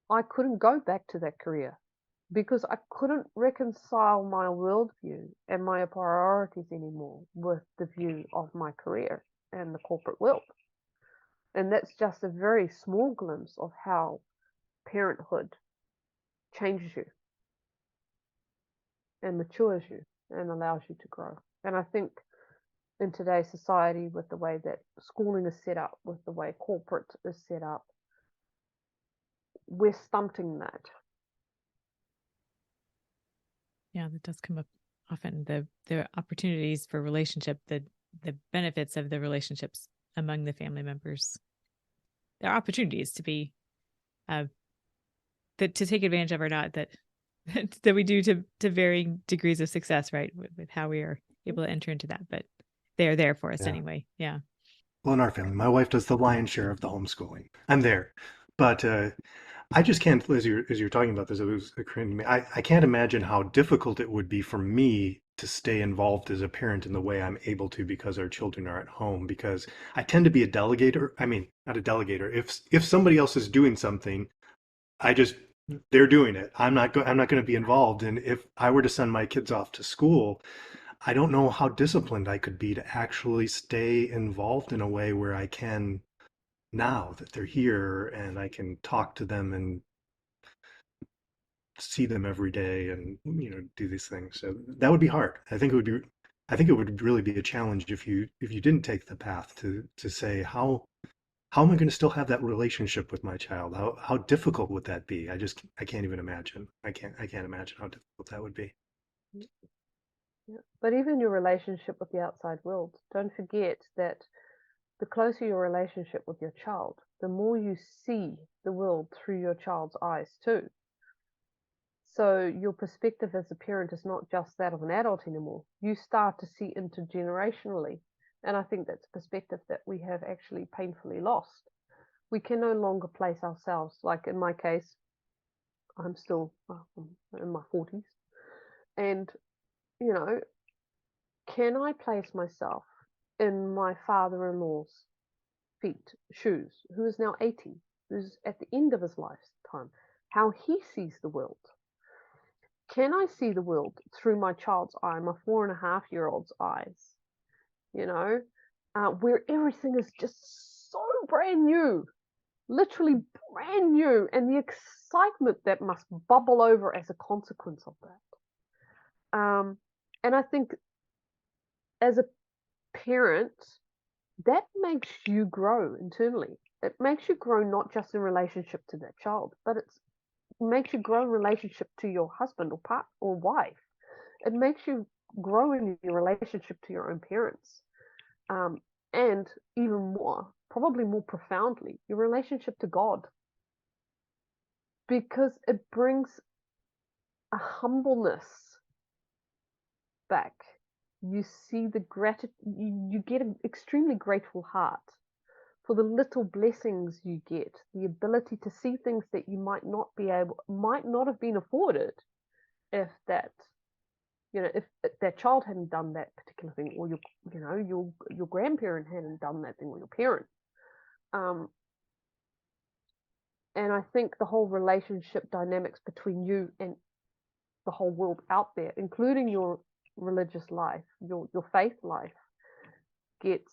I couldn't go back to that career because I couldn't reconcile my worldview and my priorities anymore with the view of my career and the corporate world. And that's just a very small glimpse of how parenthood changes you and matures you and allows you to grow. And I think in today's society, with the way that schooling is set up, with the way corporate is set up, we're stunting that. Yeah, that does come up often. The opportunities for relationship, the benefits of the relationships among the family members. There are opportunities to be that to take advantage of or not, that we do to varying degrees of success, right? With how we are able to enter into that, but they are there for us anyway. Yeah. Well, in our family, my wife does the lion's share of the homeschooling. I'm there, but I just can't. As you're talking about this, it was occurring to me. I can't imagine how difficult it would be for me to stay involved as a parent in the way I'm able to because our children are at home. Because I tend to be a delegator. I mean, not a delegator. If somebody else is doing something, they're doing it. I'm not going to be involved. And if I were to send my kids off to school, I don't know how disciplined I could be to actually stay involved in a way where I can now that they're here and I can talk to them and see them every day and do these things. So that would be hard. I think it would really be a challenge if you didn't take the path to say how am I going to still have that relationship with my child? How difficult would that be? I can't even imagine. I can't imagine how difficult that would be. Yeah. But even your relationship with the outside world, don't forget that the closer your relationship with your child, the more you see the world through your child's eyes too. So your perspective as a parent is not just that of an adult anymore. You start to see intergenerationally. And I think that's a perspective that we have actually painfully lost. We can no longer place ourselves, like in my case, I'm still in my 40s. And, can I place myself in my father-in-law's shoes, who is now 80, who's at the end of his lifetime, how he sees the world? Can I see the world through my child's eye, my 4.5-year-old's eyes, where everything is just so brand new, literally brand new, and the excitement that must bubble over as a consequence of that. And I think as a parent, that makes you grow internally. It makes you grow not just in relationship to that child, but it makes you grow in relationship to your husband or partner or wife. It makes you grow in your relationship to your own parents. And even more, probably more profoundly, your relationship to God. Because it brings a humbleness back. You see the gratitude, you get an extremely grateful heart for the little blessings you get, the ability to see things that you might not have been afforded if that, if that child hadn't done that particular thing, or your grandparent hadn't done that thing, or your parent. And I think the whole relationship dynamics between you and the whole world out there, including your religious life, your faith life, gets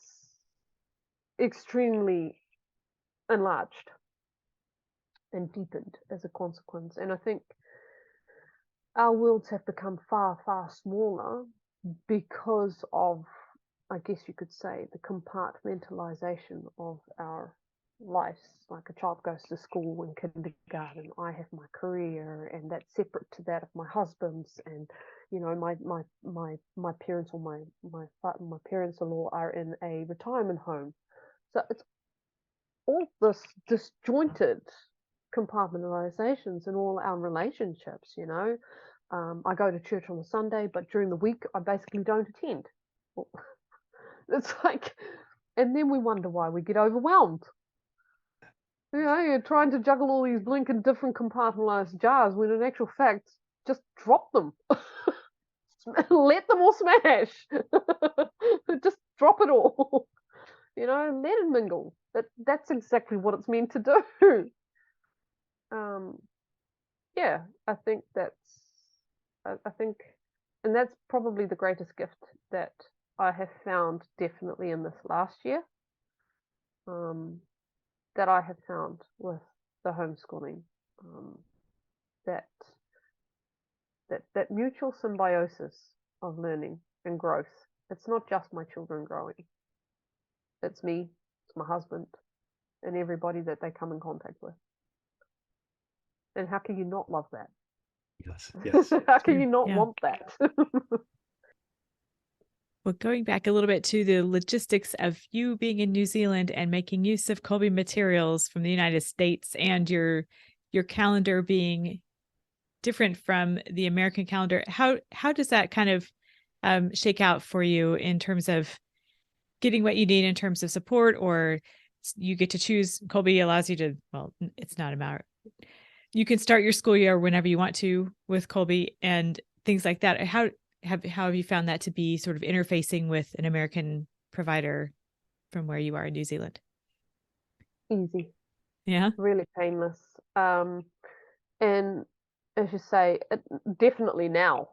extremely enlarged and deepened as a consequence. And I think our worlds have become far, far smaller because of, I guess you could say, the compartmentalization of our lives. Like a child goes to school in kindergarten, I have my career, and that's separate to that of my husband's, and my parents or my parents-in-law are in a retirement home. So it's all this disjointed compartmentalizations in all our relationships. I go to church on a Sunday, but during the week I basically don't attend. It's like, and then we wonder why we get overwhelmed. You're trying to juggle all these blinking different compartmentalized jars when in actual fact, just drop them. Let them all smash. Just drop it all. Let it mingle. That's exactly what it's meant to do. Yeah, I think and that's probably the greatest gift that I have found definitely in this last year. That I have found with the homeschooling, that mutual symbiosis of learning and growth. It's not just my children growing. It's me, it's my husband, and everybody that they come in contact with. And how can you not love that? Yes. How can you not want that? Well, going back a little bit to the logistics of you being in New Zealand and making use of Kolbe materials from the United States, and your calendar being different from the American calendar, how does that kind of shake out for you in terms of getting what you need in terms of support, or you get to choose? Kolbe allows you to, well, it's not a matter. You can start your school year whenever you want to with Kolbe and things like that. How have you found that to be sort of interfacing with an American provider from where you are in New Zealand? Easy. Yeah. Really painless. And as you say, definitely now,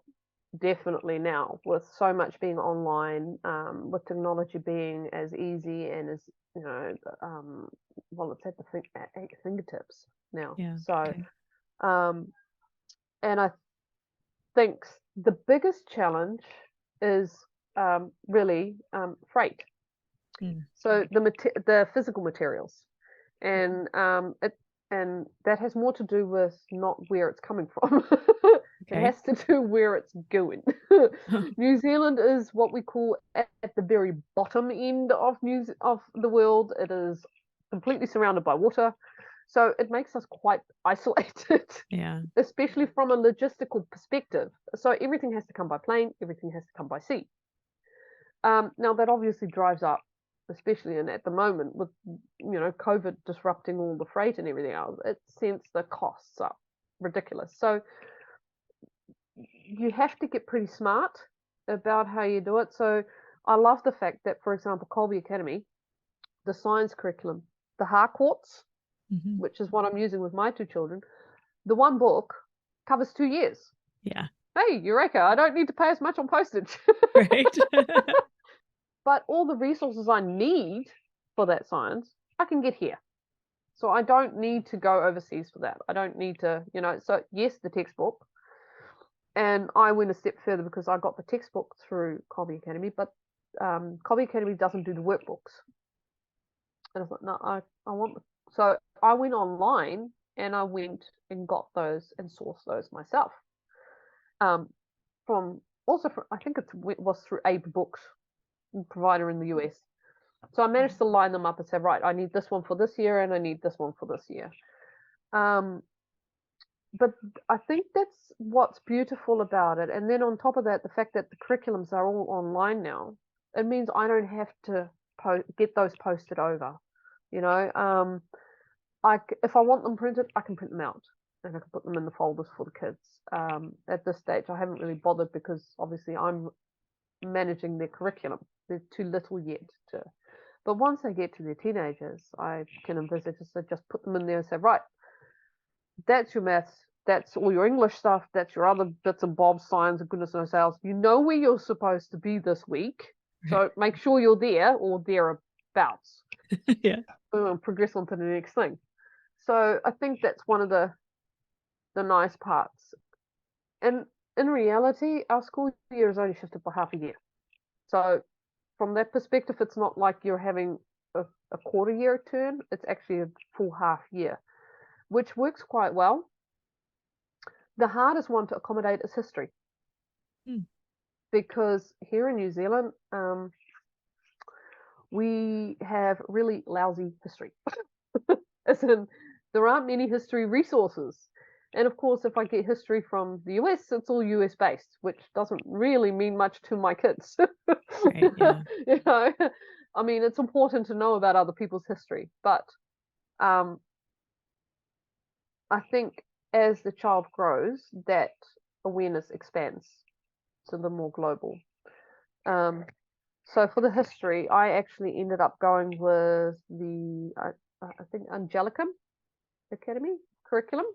with so much being online, with technology being as easy and as, it's at the fingertips now. Yeah. So, okay. And I think the biggest challenge is really freight. So the physical materials, and and that has more to do with not where it's coming from. It has to do where it's going. New Zealand is what we call at the very bottom end of the world. It is completely surrounded by water. So it makes us quite isolated, especially from a logistical perspective. So everything has to come by plane, everything has to come by sea. Now that obviously drives up, especially at the moment with COVID disrupting all the freight and everything else, it sends the costs up ridiculous. So you have to get pretty smart about how you do it. So I love the fact that, for example, Kolbe Academy, the science curriculum, the Harcourts, which is what I'm using with my two children, the one book covers 2 years. Yeah. Hey, Eureka, I don't need to pay as much on postage. Right. But all the resources I need for that science, I can get here. So I don't need to go overseas for that. I don't need to, so yes, the textbook. And I went a step further because I got the textbook through Kolbe Academy, but Kolbe Academy doesn't do the workbooks. And I was like, no, I want them. So I went online and I went and got those and sourced those myself. I think it was through Abe Books, provider in the US. So I managed to line them up and say, right, I need this one for this year and I need this one for this year. But I think that's what's beautiful about it. And then on top of that, the fact that the curriculums are all online now, it means I don't have to get those posted over. If I want them printed, I can print them out and I can put them in the folders for the kids. At this stage, I haven't really bothered because obviously I'm managing their curriculum. They're too little yet to. But once they get to their teenagers, I can envisage just put them in there and say, right, that's your maths, that's all your English stuff, that's your other bits and bobs, science, and goodness knows else. You know where you're supposed to be this week, so make sure you're there or thereabouts. Yeah. And progress on to the next thing. So I think that's one of the nice parts. And in reality, our school year is only shifted by half a year. So from that perspective, it's not like you're having a quarter year turn. It's actually a full half year, which works quite well. The hardest one to accommodate is history. Because here in New Zealand, we have really lousy history. As in, there aren't many history resources. And of course, if I get history from the US, it's all US based, which doesn't really mean much to my kids. Right, yeah. I mean, it's important to know about other people's history, but I think as the child grows, that awareness expands to the more global. So for the history, I actually ended up going with the, I think, Angelicum Academy curriculum,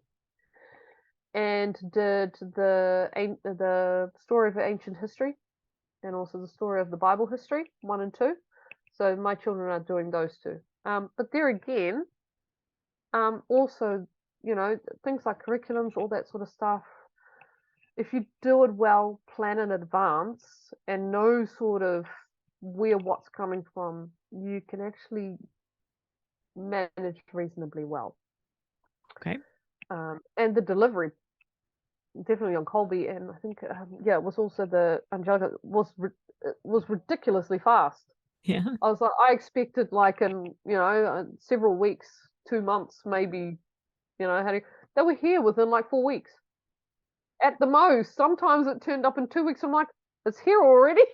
and did the story of ancient history and also the story of the Bible history 1 and 2. So my children are doing those two. But there again, also, things like curriculums, all that sort of stuff, if you do it well, plan in advance, and know sort of where what's coming from, you can actually manage reasonably well. Okay. And the delivery, definitely on Kolbe, and I think it was also the Angelica was ridiculously fast. Yeah. I was like, I expected like in several weeks, 2 months maybe, they were here within like 4 weeks at the most. Sometimes it turned up in 2 weeks. I'm like, it's here already.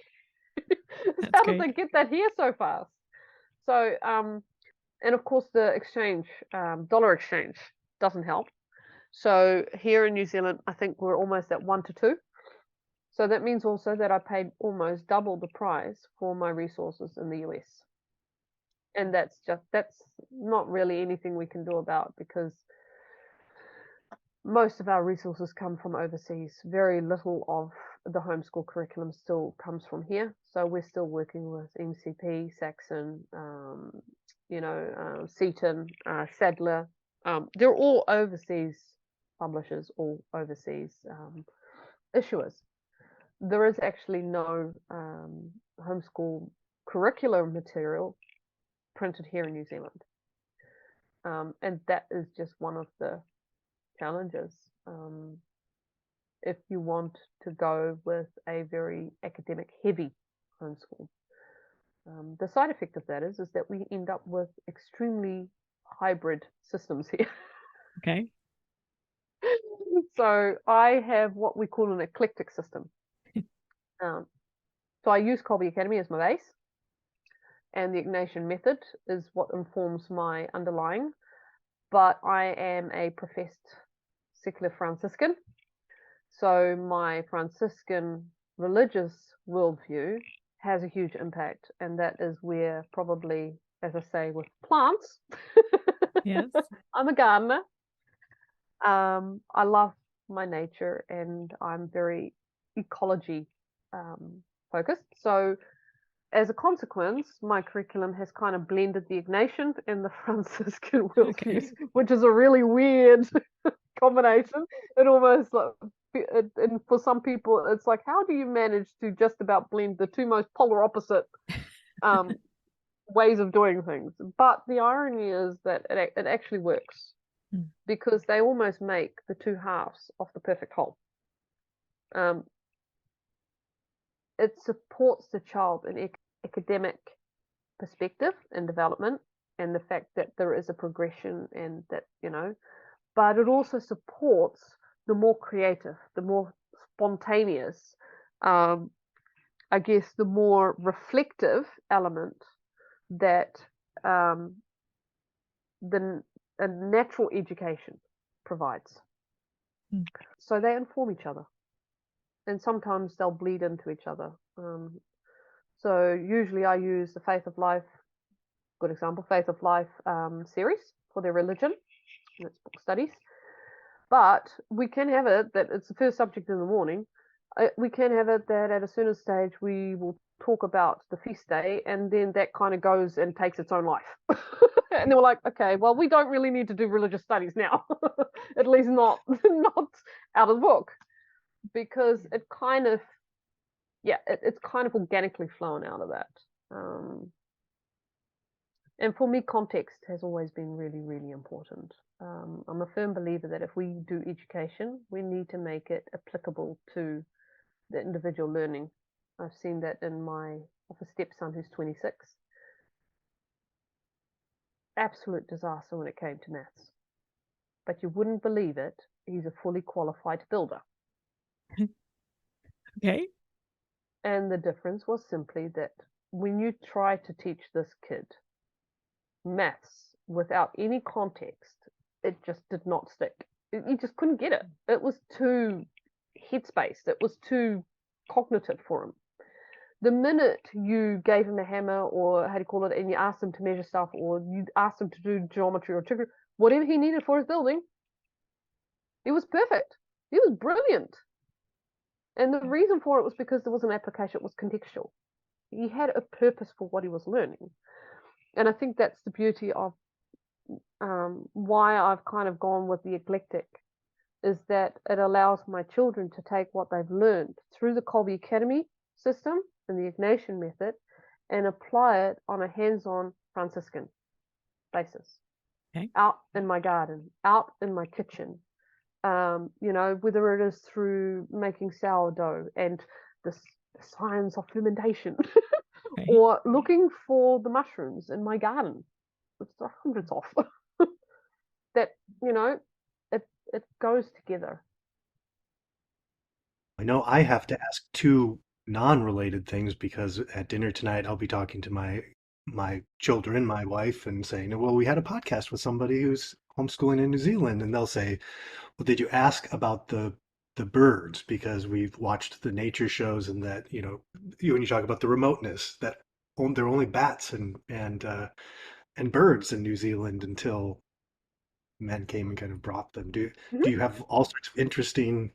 How did they get that here so fast? So and of course the exchange, dollar exchange doesn't help. So here in New Zealand, I think we're almost at 1 to 2. So that means also that I paid almost double the price for my resources in the US. And that's not really anything we can do about, because most of our resources come from overseas. Very little of the homeschool curriculum still comes from here. So we're still working with MCP, Saxon, Seaton, Sadler. They're all overseas publishers, all overseas issuers. There is actually no homeschool curricular material printed here in New Zealand. And that is just one of the challenges. If you want to go with a very academic heavy homeschool, the side effect of that is that we end up with extremely hybrid systems here. Okay. So I have what we call an eclectic system. So I use Kolbe Academy as my base, and the Ignatian method is what informs my underlying. But I am a professed secular Franciscan, so my Franciscan religious worldview has a huge impact, and that is where probably, as I say, with plants, Yes. I'm a gardener. I love my nature, and I'm very ecology focused. So as a consequence, my curriculum has kind of blended the Ignatian and the Franciscan worldviews, which is a really weird combination. It almost like, and for some people, it's like, how do you manage to just about blend the two most polar opposite ways of doing things? But the irony is that it actually works, because they almost make the two halves of the perfect whole. It supports the child in academic perspective and development, and the fact that there is a progression, and that, but it also supports the more creative, the more spontaneous, I guess the more reflective element that a natural education provides. So they inform each other, and sometimes they'll bleed into each other. So usually I use the Faith of Life, good example, Faith of Life series for their religion. It's book studies. But we can have it that it's the first subject in the morning. We can have it that at a certain stage we will talk about the feast day, and then that kind of goes and takes its own life. And then we're like, okay, well, we don't really need to do religious studies now, at least not out of the book, because it kind of, it's kind of organically flown out of that. And for me, context has always been really, really important. I'm a firm believer that if we do education, we need to make it applicable to the individual learning. I've seen that in my stepson, who's 26. Absolute disaster when it came to maths. But you wouldn't believe it, he's a fully qualified builder. Okay. And the difference was simply that when you try to teach this kid maths without any context, it just did not stick. You just couldn't get it. It was too headspace. It was too cognitive for him. The minute you gave him a hammer, or how do you call it, and you asked him to measure stuff, or you asked him to do geometry or geography, whatever he needed for his building, it was perfect. He was brilliant. And the reason for it was because there was an application. It was contextual. He had a purpose for what he was learning. And I think that's the beauty of why I've kind of gone with the eclectic, is that it allows my children to take what they've learned through the Kolbe Academy system and the Ignatian method and apply it on a hands-on Franciscan basis. Okay. Out in my garden, out in my kitchen, whether it is through making sourdough and the science of fermentation, Okay. or looking for the mushrooms in my garden, which there are hundreds of, that, it goes together. I know I have to ask two non-related things, because at dinner tonight I'll be talking to my children, my wife, and saying, well, we had a podcast with somebody who's homeschooling in New Zealand, and they'll say, well, did you ask about the birds? Because we've watched the nature shows, and that, when you talk about the remoteness, that there are only bats and birds in New Zealand until men came and kind of brought them. Do you have all sorts of interesting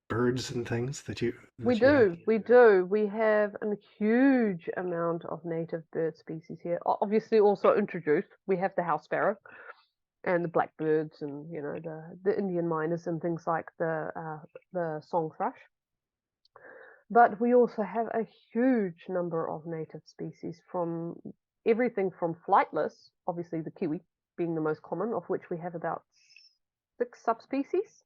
birds and things that you We have? do. We have a huge amount of native bird species here. Obviously, also introduced. We have the house sparrow and the blackbirds, and the Indian miners and things like the song thrush. But we also have a huge number of native species, from everything from flightless, obviously the kiwi being the most common, of which we have about 6 subspecies.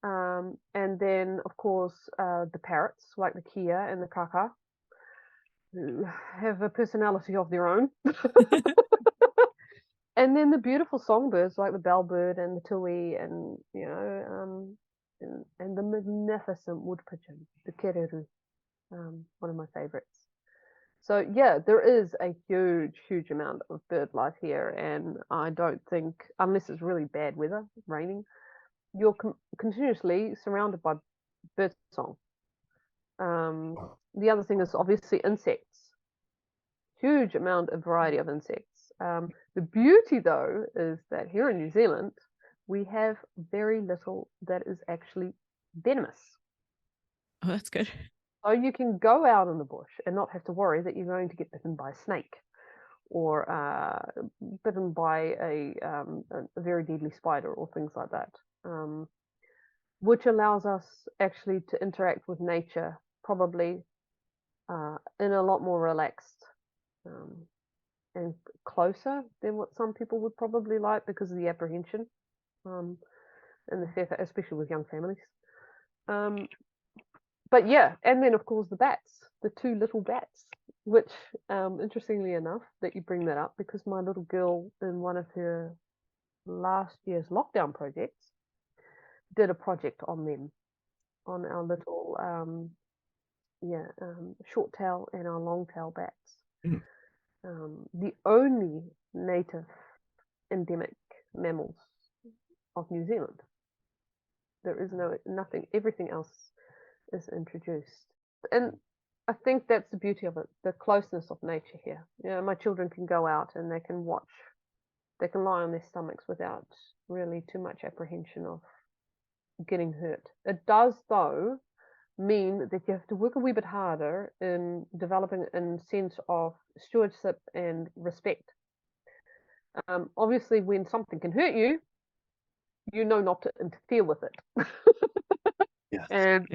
And then, of course, the parrots, like the kia and the kaka, who have a personality of their own. And then the beautiful songbirds, like the bellbird and the tui, and and the magnificent wood pigeon, the kereru, one of my favorites. So yeah, there is a huge amount of bird life here, and I don't think, unless it's really bad weather, raining, you're continuously surrounded by bird song. The other thing is obviously insects. Huge amount of variety of insects. The beauty, though, is that here in New Zealand, we have very little that is actually venomous. Oh, that's good. So you can go out in the bush and not have to worry that you're going to get bitten by a snake or bitten by a very deadly spider or things like that, which allows us actually to interact with nature probably in a lot more relaxed and closer than what some people would probably like because of the apprehension and the fear, especially with young families. But yeah, and then of course the bats, the two little bats, which interestingly enough that you bring that up, because my little girl in one of her last year's lockdown projects did a project on them, on our little short tail and our long tail bats. Mm. The only native endemic mammals of New Zealand. There is nothing, everything else is introduced. And I think that's the beauty of it, the closeness of nature here. You know, my children can go out and they can watch, they can lie on their stomachs without really too much apprehension of getting hurt. It does, though, mean that you have to work a wee bit harder in developing a sense of stewardship and respect. Obviously, when something can hurt you, you know not to interfere with it. Yes. And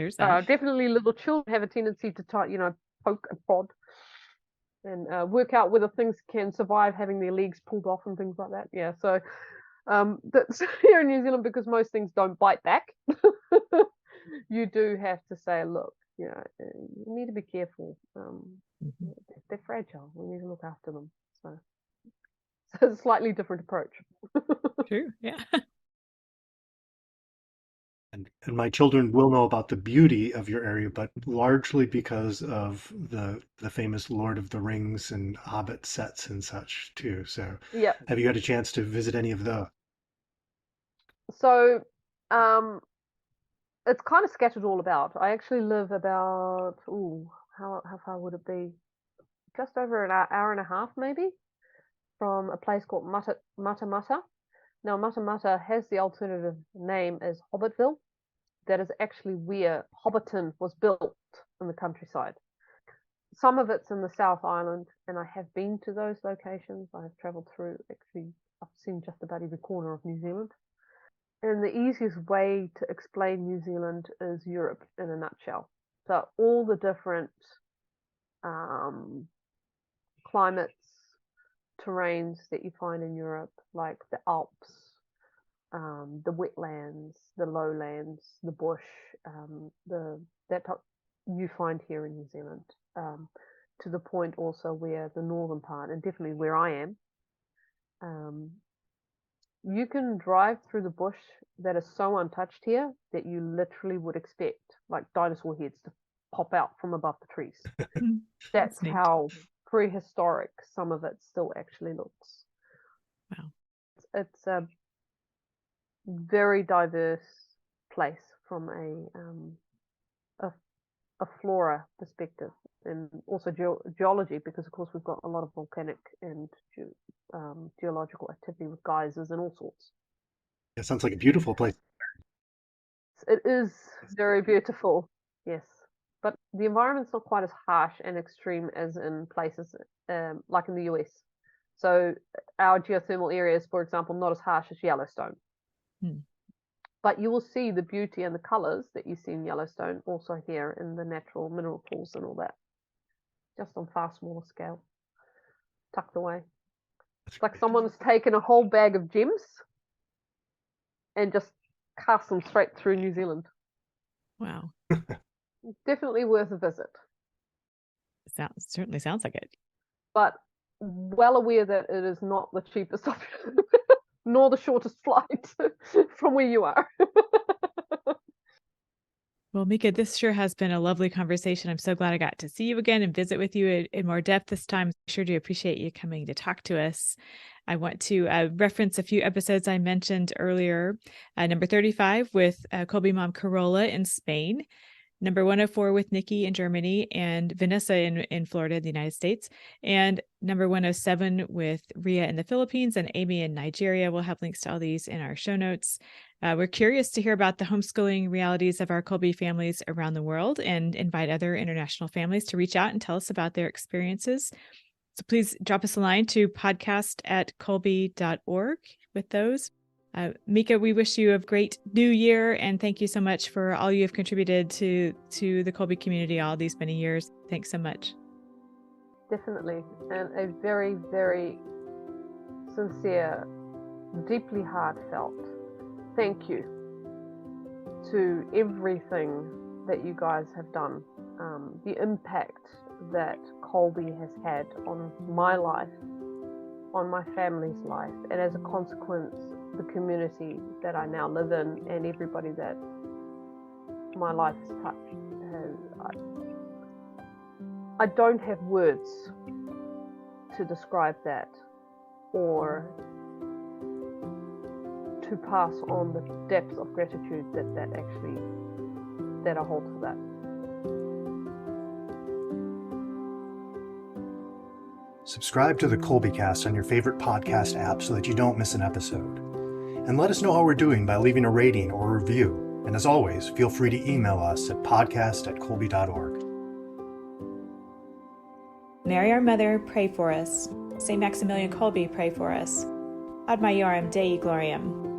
definitely little children have a tendency to poke and prod and work out whether things can survive having their legs pulled off and things like that. Yeah, so that's here in New Zealand, because most things don't bite back. You do have to say, look, you need to be careful. They're fragile. We need to look after them. So it's a slightly different approach. True. Yeah. And my children will know about the beauty of your area, but largely because of the famous Lord of the Rings and Hobbit sets and such too. So yeah. Have you had a chance to visit any of those? So it's kind of scattered all about. I actually live about, how far would it be? Just over an hour and a half maybe from a place called Mata Mata. Now, Mata Mata has the alternative name as Hobbitville. That is actually where Hobbiton was built in the countryside. Some of it's in the South Island, and I have been to those locations. I have travelled through, actually, I've seen just about every corner of New Zealand. And the easiest way to explain New Zealand is Europe in a nutshell. So all the different climates, terrains that you find in Europe, like the Alps, the wetlands, the lowlands, the bush, that you find here in New Zealand, to the point also where the northern part, and definitely where I am, you can drive through the bush that is so untouched here that you literally would expect like dinosaur heads to pop out from above the trees. That's how prehistoric some of it still actually looks. Wow. It's a very diverse place from a flora perspective, and also geology, because of course we've got a lot of volcanic and geological activity with geysers and all sorts. It sounds like a beautiful place. It is very beautiful, yes, but the environment's not quite as harsh and extreme as in places like in the US. So our geothermal areas, for example, not as harsh as Yellowstone. But you will see the beauty and the colors that you see in Yellowstone also here in the natural mineral pools and all that, just on far smaller scale, tucked away. It's like someone's taken a whole bag of gems and just cast them straight through New Zealand. Wow. Definitely worth a visit. Certainly sounds like it. But well aware that it is not the cheapest option, nor the shortest flight from where you are. Well, Mieke, this sure has been a lovely conversation. I'm so glad I got to see you again and visit with you in more depth this time. I sure do appreciate you coming to talk to us. I want to reference a few episodes I mentioned earlier. Number 35 with Kolbe mom Carola in Spain. Number 104 with Nikki in Germany and Vanessa in Florida, the United States. And number 107 with Ria in the Philippines and Amy in Nigeria. We'll have links to all these in our show notes. We're curious to hear about the homeschooling realities of our Kolbe families around the world and invite other international families to reach out and tell us about their experiences. So please drop us a line to podcast@kolbe.org with those. Mieke, we wish you a great new year, and thank you so much for all you have contributed to the Kolbe community all these many years. Thanks so much. Definitely, and a very, very sincere, deeply heartfelt thank you to everything that you guys have done. The impact that Kolbe has had on my life, on my family's life, and as a consequence, the community that I now live in and everybody that my life has touched. I don't have words to describe that or to pass on the depth of gratitude that I hold for that. Subscribe to the Kolbe Cast on your favorite podcast app so that you don't miss an episode. And let us know how we're doing by leaving a rating or a review. And as always, feel free to email us at podcast@kolbe.org. Mary our Mother, pray for us. Saint Maximilian Kolbe, pray for us. Ad Maiorem Dei Gloriam.